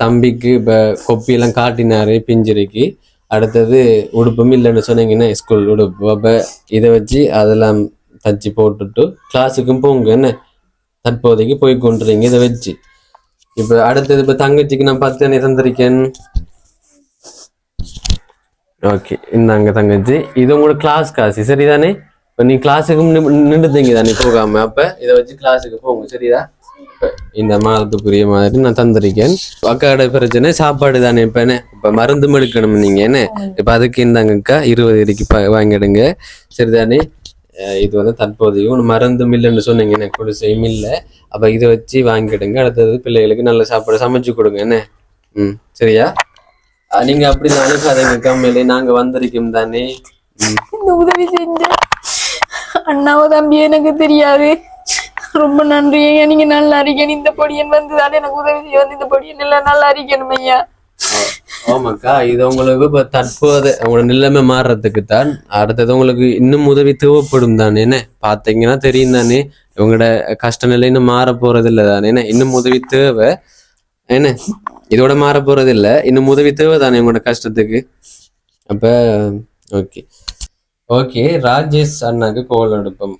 தம்பிக்கு இப்ப கொப்பி எல்லாம் காட்டினாரு பிஞ்சிருக்கு. அடுத்தது உடுப்பும் இல்லைன்னு சொன்னீங்கன்னா ஸ்கூல் உடுப்பு. அப்ப இதை வச்சு அதெல்லாம் தச்சு போட்டுட்டு கிளாஸுக்கும் போங்க. என்ன தற்போதைக்கு போய் கொண்டுறீங்க இதை வச்சு. இப்ப அடுத்தது இப்ப தங்கச்சிக்கு நான் 10 தந்திருக்கேன். ஓகே, இந்தாங்க தங்கச்சி, இது உங்களோட கிளாஸ் காசு. சரிதானே? இப்ப நீ கிளாஸுக்கும் நின்றுதீங்க தானே போகாம. அப்ப இதை வச்சு கிளாஸுக்கு போங்க. சரிதா? இந்த மாதத்துக்குரிய மாதிரி நான் தந்திருக்கேன். அக்காவோட பிரச்சனை சாப்பாடு தானே. இப்ப என்ன இப்ப மருந்தும் எடுக்கணும் நீங்க. என்ன இப்ப அதுக்கு இந்தாங்கக்கா 20 வாங்கிடுங்க. சரிதானே? இது வந்து தற்போதைய ஒன்று மருந்தும் இல்லைன்னு சொன்னீங்க, எனக்கு குடிசையும் இல்லை. அப்போ இதை வச்சு வாங்கிடுங்க. அடுத்தது பிள்ளைகளுக்கு நல்ல சாப்பாடு சமைச்சு கொடுங்க என்ன. சரியா? நீங்க அப்படி அனுப்பாதீங்க கம்மியிலே, நாங்க வந்திருக்கோம் தானே. இந்த உதவி செஞ்ச அண்ணாவோ தம்பி எனக்கு தெரியாது. ரொம்ப நன்றி ஐயா. நீங்க நல்லா இருக்கணும். இந்த பொடியன் வந்துதானே எனக்கு உதவி செய்ய வந்து இந்த பொடியன் எல்லாம் நல்லா இருக்கணும் ஐயா. ஆமாக்கா, இது உங்களுக்கு இப்ப தற்போது உங்களோட நிலைமை மாறுறதுக்கு தான். அடுத்தது உங்களுக்கு இன்னும் உதவி தேவைப்படும் தானே என்ன. பாத்தீங்கன்னா தெரியும் தானே, இவங்களோட கஷ்ட நிலை இன்னும் மாற போறது இல்லை தானே என்ன. இன்னும் உதவி தேவை என்ன, இதோட மாற போறது இல்லை. இன்னும் உதவி தேவை தானே உங்களோட கஷ்டத்துக்கு. அப்ப ஓகே ஓகே, ராஜேஷ் அண்ணாக்கு கோல் எடுப்போம்.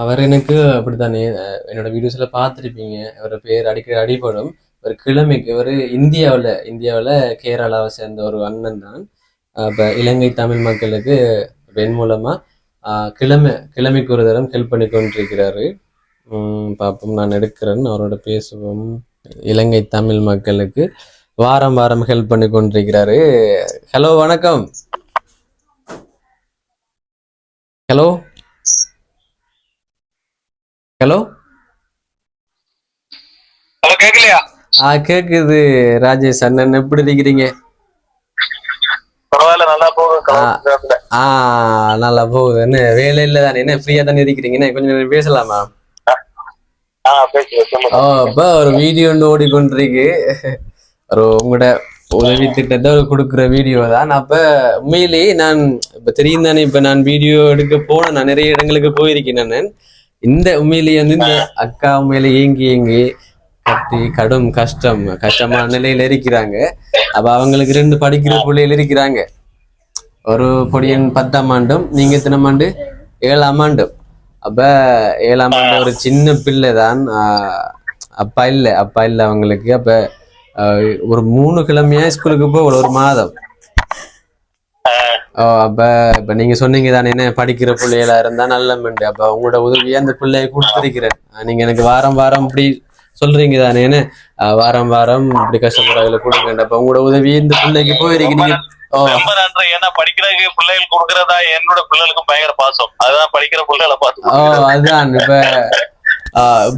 அவர் எனக்கு அப்படித்தானே என்னோட வீடியோஸ்ல பார்த்துருப்பீங்க. அவரோட பேர் அடிக்கடி அடிபடும். ஒரு கிழமைக்கு ஒரு இந்தியாவில் கேரளாவை சேர்ந்த ஒரு அண்ணன் தான். இப்போ இலங்கை தமிழ் மக்களுக்கு பெண் மூலமாக கிழமைக்கு ஒரு தரம் ஹெல்ப் பண்ணி கொண்டிருக்கிறாரு. பார்ப்போம், நான் எடுக்கிறேன், அவரோட பேசுவோம். இலங்கை தமிழ் மக்களுக்கு வாரம் வாரம் ஹெல்ப் பண்ணி கொண்டிருக்கிறாரு. ஹலோ வணக்கம். ஹலோ ஹலோ ஹலோ, கேக்கலையா? கேக்குது. ராஜேஷ் அண்ணன் எப்படி இருக்கிறீங்க? பரவாயில்ல, நல்லா போகுது. நல்லா போகுது. என்ன வேலை இல்லை தானே, என்ன ஃப்ரீயா தானே இருக்கிறீங்க? என்ன கொஞ்சம் நேரம் பேசலாமா? இப்ப ஒரு வீடியோ ஒன்று ஓடிக்கொண்டிருக்கு. ஒரு உங்களோட உதவி திட்டத்தை கொடுக்குற வீடியோ தான். அப்ப உண்மையிலேயே நான் இப்ப தெரியும் தானே, இப்ப நான் வீடியோ எடுக்க போனேன். நான் நிறைய இடங்களுக்கு போயிருக்கேன். நான் இந்த உண்மையிலேயே வந்து இந்த அக்கா உண்மையில ஏங்கி கட்டி கடும் கஷ்டமான நிலையில இருக்கிறாங்க. அப்ப அவங்களுக்கு 2 படிக்கிற பிள்ளைகள் இருக்கிறாங்க. ஒரு பொடியன் 10ஆம் ஆண்டும், நீங்க எத்தனை ஆண்டு? 7ஆம் ஆண்டும். அப்ப 7ஆம் ஆண்டு ஒரு சின்ன பிள்ளை தான். அப்பா இல்லை அவங்களுக்கு. அப்ப ஒரு 3 கிழமையா ஸ்கூலுக்கு போக ஒரு மாதம். அப்ப இப்ப நீங்க சொன்னீங்க தானே, என்ன படிக்கிற பிள்ளைகளா இருந்தா நல்ல மண்டு. அப்ப உங்களோட உதவியா அந்த பிள்ளைய கொடுத்துருக்கிறேன். நீங்க எனக்கு வாரம் வாரம் இப்படி சொல்றீங்க தானே, என்ன வாரம் வாரம் இப்படி கஷ்டப்படுறவங்களை கொடுங்க. அப்ப உங்களோட உதவி இந்த பிள்ளைக்கு போயிருக்கீங்க. ரொம்ப நன்றி. ஏன்னா படிக்கிறதுக்கு பிள்ளைகள் கொடுக்கறதா என்னோட பிள்ளைகளுக்கும் பயங்கர பாசம். அதுதான் படிக்கிற பிள்ளைகளை பார்த்து. அதுதான் இப்ப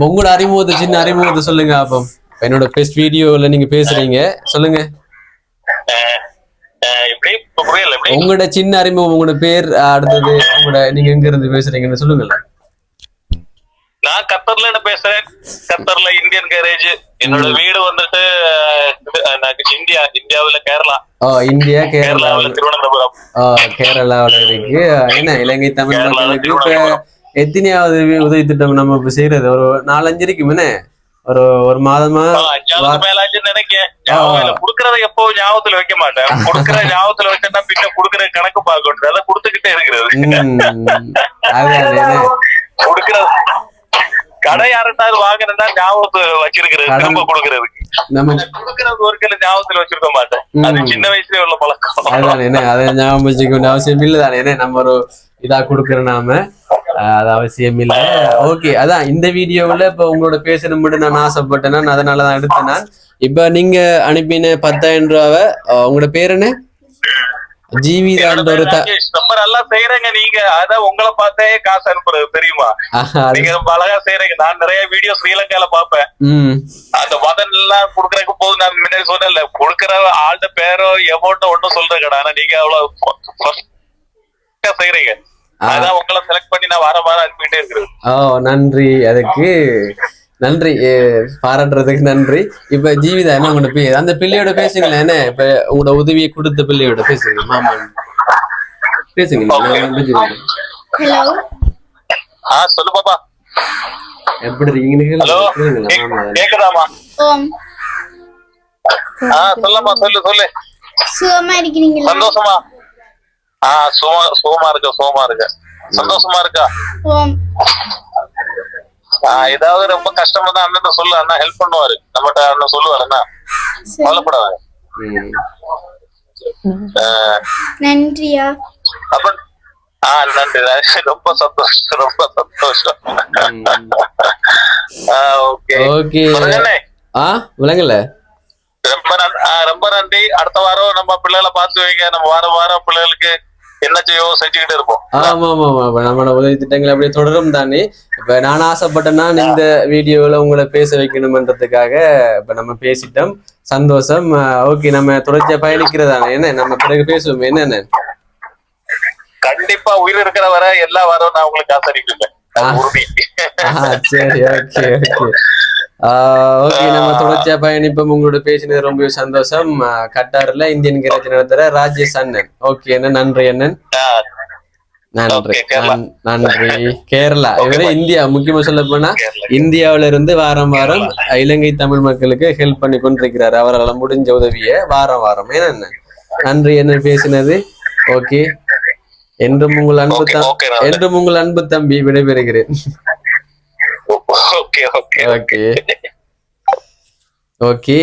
உங்களோட அறிமுகத்தை, சின்ன அறிமுகத்தை சொல்லுங்க. அப்போ என்னோட ஃபர்ஸ்ட் வீடியோல நீங்க பேசுறீங்க, சொல்லுங்க. உங்களோட சின்ன அறிமுகம், உங்களோட பேர், அடுத்தது உங்களோட நீங்க எங்க இருந்து பேசுறீங்கன்னு சொல்லுங்க. நான் கத்தர்ல பேசுறேன். கத்தர்ல இந்தியன் கேரேஜ். என்னோட வீடு வந்துட்டு இந்தியாவுல கேரளா. கேரளாவில் திருவனந்தபுரம். கேரளாவில இருக்கு. என்ன இலங்கை தமிழ் மக்களுக்கு இப்ப எத்தனையாவது உதவி திட்டம் நம்ம இப்ப செய்யறது? ஒரு 4-5 இருக்குமே. ஒரு மாதமா 5வது மேலாச்சுன்னு நினைக்கிறேன். குடுக்கறத எப்போ ஞாபகத்துல வைக்க மாட்டேன். குடுக்கற ஞாபகத்துல வச்சா பின்ன குடுக்கற கணக்கு பார்க்கணும். அதெல்லாம் கொடுத்துக்கிட்டே இருக்கிறது. குடுக்கறது கடை யாருன்னாலும் வாங்கினா ஞாபகத்தை வச்சிருக்கிறது, திரும்ப கொடுக்கறதுக்கு. குடுக்கறது ஒரு கிலோ ஞாபகத்துல வச்சிருக்க மாட்டேன். அது சின்ன வயசுலயே உள்ள பழக்கம். அதான் என்ன, அதை ஞாபகம் வச்சுக்க வேண்டிய அவசியம் இல்லை தானே. என்ன நம்ம ஒரு இதா கொடுக்குற நாம, அது அவசியம் இல்லை. ஓகே, அதான் இந்த வீடியோவில் இப்ப உங்களோட பேசணும்னு நான் ஆசைப்பட்டேன். அதனாலதான் எடுத்தேன் நான். இப்ப நீங்க அனுப்பின 10,000 ரூபாவை, உங்களோட பேர் என்ன? ஜீவிதான். ரொம்ப நல்லா செய்யறீங்க நீங்க. அதான் உங்களை பார்த்தே காசு அனுப்புறது தெரியுமா? நீங்க ரொம்ப அழகா செய்யறீங்க. நான் நிறைய வீடியோ ஸ்ரீலங்கால பாப்பேன். அந்த மதன் எல்லாம் குடுக்கறதுக்கு போது நான் முன்னாடி சொன்னேன்ல, கொடுக்கற ஆள்கிட்ட பேரோ எமௌண்ட்டோ ஒன்னும் சொல்றேன். ஆனா நீங்க அவ்வளவு செய்யறீங்க. அதான் உங்களை செலக்ட் பண்ணி நான் வாரம் அனுப்பிட்டே இருக்கிறேன். நன்றி, அதுக்கு நன்றி, பாராட்டுறதுக்கு நன்றி. இப்ப ஜீவிதா என்ன உங்களோட பேர்? அந்த பிள்ளையோட பேசுங்களேன். என்ன இப்ப உங்களோட உதவியை கொடுத்த பிள்ளையோட பேசுங்க. மாமா பேசுங்க. ஹலோ. சொல்லு பாப்பா, எப்படி இருக்கீங்க? கேக்குதாமா? ஓம். சொல்லமா, சொல்லு. சுகமா இருக்கிறீங்களா? சந்தோஷமா? சுகமா இருக்க. சந்தோஷமா இருக்கா? ஓம். ஏதாவது ரொம்ப கஷ்டமா தான் அண்ணன் சொல்லு. அண்ணா ஹெல்ப் பண்ணுவாரு. நம்மகிட்ட அண்ணன் சொல்லுவாரு. அண்ணா கவலைப்படாத. நன்றியா? அப்ப நன்றி. ரொம்ப சந்தோஷம். ஓகே. விளங்கல. ரொம்ப நன்றி. அடுத்த வாரம் நம்ம பிள்ளைகளை பார்த்து வைங்க. நம்ம வாரம் பிள்ளைகளுக்கு என்ன செய்யோ செஞ்சுக்கிட்டு இருப்போம். ஆமா ஆமா ஆமா. இப்ப நம்மளோட உதவி திட்டங்கள் அப்படியே தொடரும் தானே. இப்ப நான் ஆசைப்பட்டேன்னா இந்த வீடியோல உங்களை பேச வைக்கணும்ன்றதுக்காக இப்ப நம்ம பேசிட்டோம். சந்தோஷம். ஓகே, நம்ம தொடர்ச்சியா பயணிக்கிறதானே என்ன, நம்ம பிறகு பேசுவோம் என்னென்ன. கண்டிப்பா உயிர் இருக்கிற வரை எல்லா வாரம் நான் உங்களுக்கு காசு அனுப்பிடுவேன். சரி, ஓகே ஓகே ஓகே. நம்ம தொடர்ச்சியா பயணிப்போம். உங்களோட பேசினது ரொம்ப சந்தோஷம். கட்டார்ல இந்தியன் கேரேஜ் நடத்துற ராஜேஷ் அண்ணன். ஓகே அண்ணன், நன்றி அண்ணன். நன்றி நன்றி. கேரளா இவரே இந்தியா, முக்கியமா சொல்ல போனா இந்தியாவில இருந்து வாரம் வாரம் இலங்கை தமிழ் மக்களுக்கு ஹெல்ப் பண்ணி கொண்டிருக்கிறார். அவரால் முடிஞ்ச உதவிய வாரம் வாரம். ஏன்னா நன்றி என்ன பேசினது. ஓகே, என்றும் உங்கள் அன்பு தம்பி விடைபெறுகிறேன். Okay okay.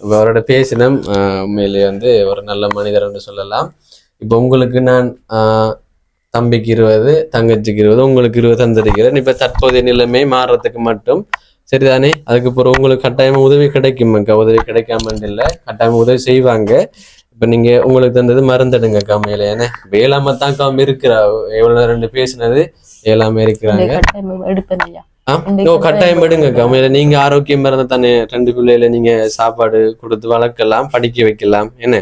அவரோட பேசினம் உண்மையிலேயே வந்து ஒரு நல்ல மனிதர் என்று சொல்லலாம். இப்போ உங்களுக்கு நான் தம்பிக்கு 20, தங்கச்சிக்கு 20, உங்களுக்கு 20 தந்திருக்கிறேன். இப்ப தற்போதைய நிலைமை மாறுறதுக்கு மட்டும் சரிதானே. அதுக்கு பிறகு உங்களுக்கு கட்டாயமா உதவி கிடைக்குமாக்கா. உதவி கிடைக்காம இல்லை, கட்டாயமா உதவி செய்வாங்க. இப்ப நீங்க உங்களுக்கு தந்தது மறந்துடுங்க கம்மியில. ஏன்னா வேளாம தான் கம்மி இருக்கிறா. எவ்வளவு 2 பேசினது எல்லாமே இருக்கிறாங்க. கட்டாயம் எடுங்க கம்மியில. நீங்க ஆரோக்கியம் இருந்தா தானே 2 பிள்ளையில நீங்க சாப்பாடு கொடுத்து வளர்க்கலாம், படிக்க வைக்கலாம். என்ன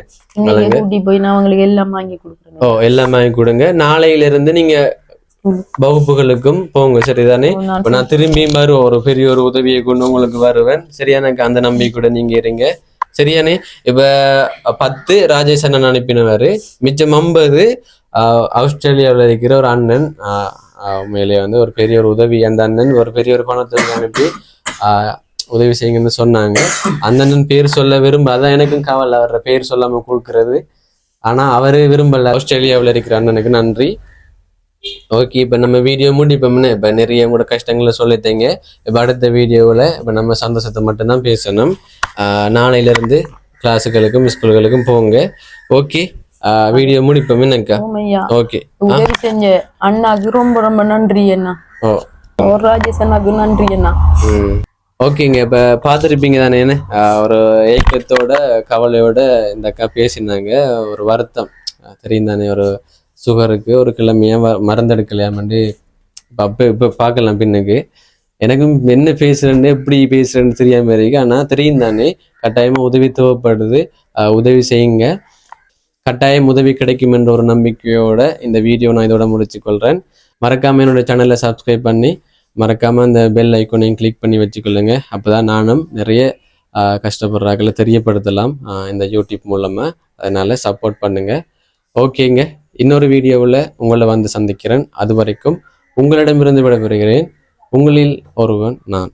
எல்லாம் வாங்கி கொடுங்க. நாளையில இருந்து நீங்க வகுப்புகளுக்கும் போங்க சரிதானே. இப்ப நான் திரும்பி வருவேன், ஒரு பெரிய ஒரு உதவியை கொண்டு உங்களுக்கு வருவேன் சரியா. எனக்கு அந்த நம்பிக்கை கூட நீங்க இருங்க சரியானே. இப்ப 10 ராஜேஷ் அண்ணன் அனுப்பினவாரு, மிச்சம் 50 ஆஸ்திரேலியாவில் இருக்கிற ஒரு அண்ணன் உண்மையிலேயே வந்து ஒரு பெரிய ஒரு உதவி. அந்த அண்ணன் ஒரு பெரிய ஒரு பணத்தை அனுப்பி உதவி செய்யுங்கன்னு சொன்னாங்க. அந்த அண்ணன் பேர் சொல்ல விரும்ப, அதான் எனக்கும் கவலை அவர பேர் சொல்லாம கொடுக்கறது. ஆனா அவரு விரும்பல. ஆஸ்திரேலியாவில் இருக்கிற அண்ணனுக்கு நன்றி. ஓகே, இப்ப நம்ம வீடியோ முடிப்போம்னு இப்ப நிறைய கூட கஷ்டங்களை சொல்லித்தீங்க. இப்ப அடுத்த வீடியோவில் இப்ப நம்ம சந்தோஷத்தை மட்டும்தான் பேசணும். நாளையில இருந்து கிளாஸுகளுக்கும் ஸ்கூல்களுக்கும் போங்க. ஓகே, வீடியோ முடிப்போம் என்னக்கா. ஓகே, உதவி செஞ்ச அண்ணாக்கு ரொம்ப ரொம்ப நன்றி அண்ணா. ராஜேஷ் அண்ணாக்கு நன்றி அண்ணா. ஓகேங்க, இப்ப பாத்துருப்பீங்க தானே. ஒரு ஏக்கத்தோட கவலையோட இந்த அக்கா பேசினாங்க. ஒரு வருத்தம் தெரியும் தானே. ஒரு சுகருக்கு ஒரு கிழமையா மறந்தெடுக்கலையாமண்டு இப்ப பார்க்கலாம் பின்னுக்கு. எனக்கும் என்ன பேசுறேன்னு எப்படி பேசுறேன்னு தெரியாம இருக்கு. ஆனா தெரியும் தானே, கட்டாயமா உதவி தேவைப்படுது. உதவி செய்யுங்க, கட்டாயம் உதவி கிடைக்கும் என்ற ஒரு நம்பிக்கையோட இந்த வீடியோ நான் இதோட முடிச்சுக்கொள்றேன். மறக்காம என்னோட சேனலை சப்ஸ்கிரைப் பண்ணி மறக்காம அந்த பெல் ஐக்கோனையும் கிளிக் பண்ணி வச்சுக்கொள்ளுங்க. அப்பதான் நானும் நிறைய கஷ்டப்படுறாக்களை தெரியப்படுத்தலாம் இந்த யூடியூப் மூலமா. அதனால சப்போர்ட் பண்ணுங்க. ஓகேங்க, இன்னொரு வீடியோவில் உங்களை வந்து சந்திக்கிறேன். அது வரைக்கும் உங்களிடமிருந்து விடைபெறுகிறேன். உங்களில் ஒருவன் நான்.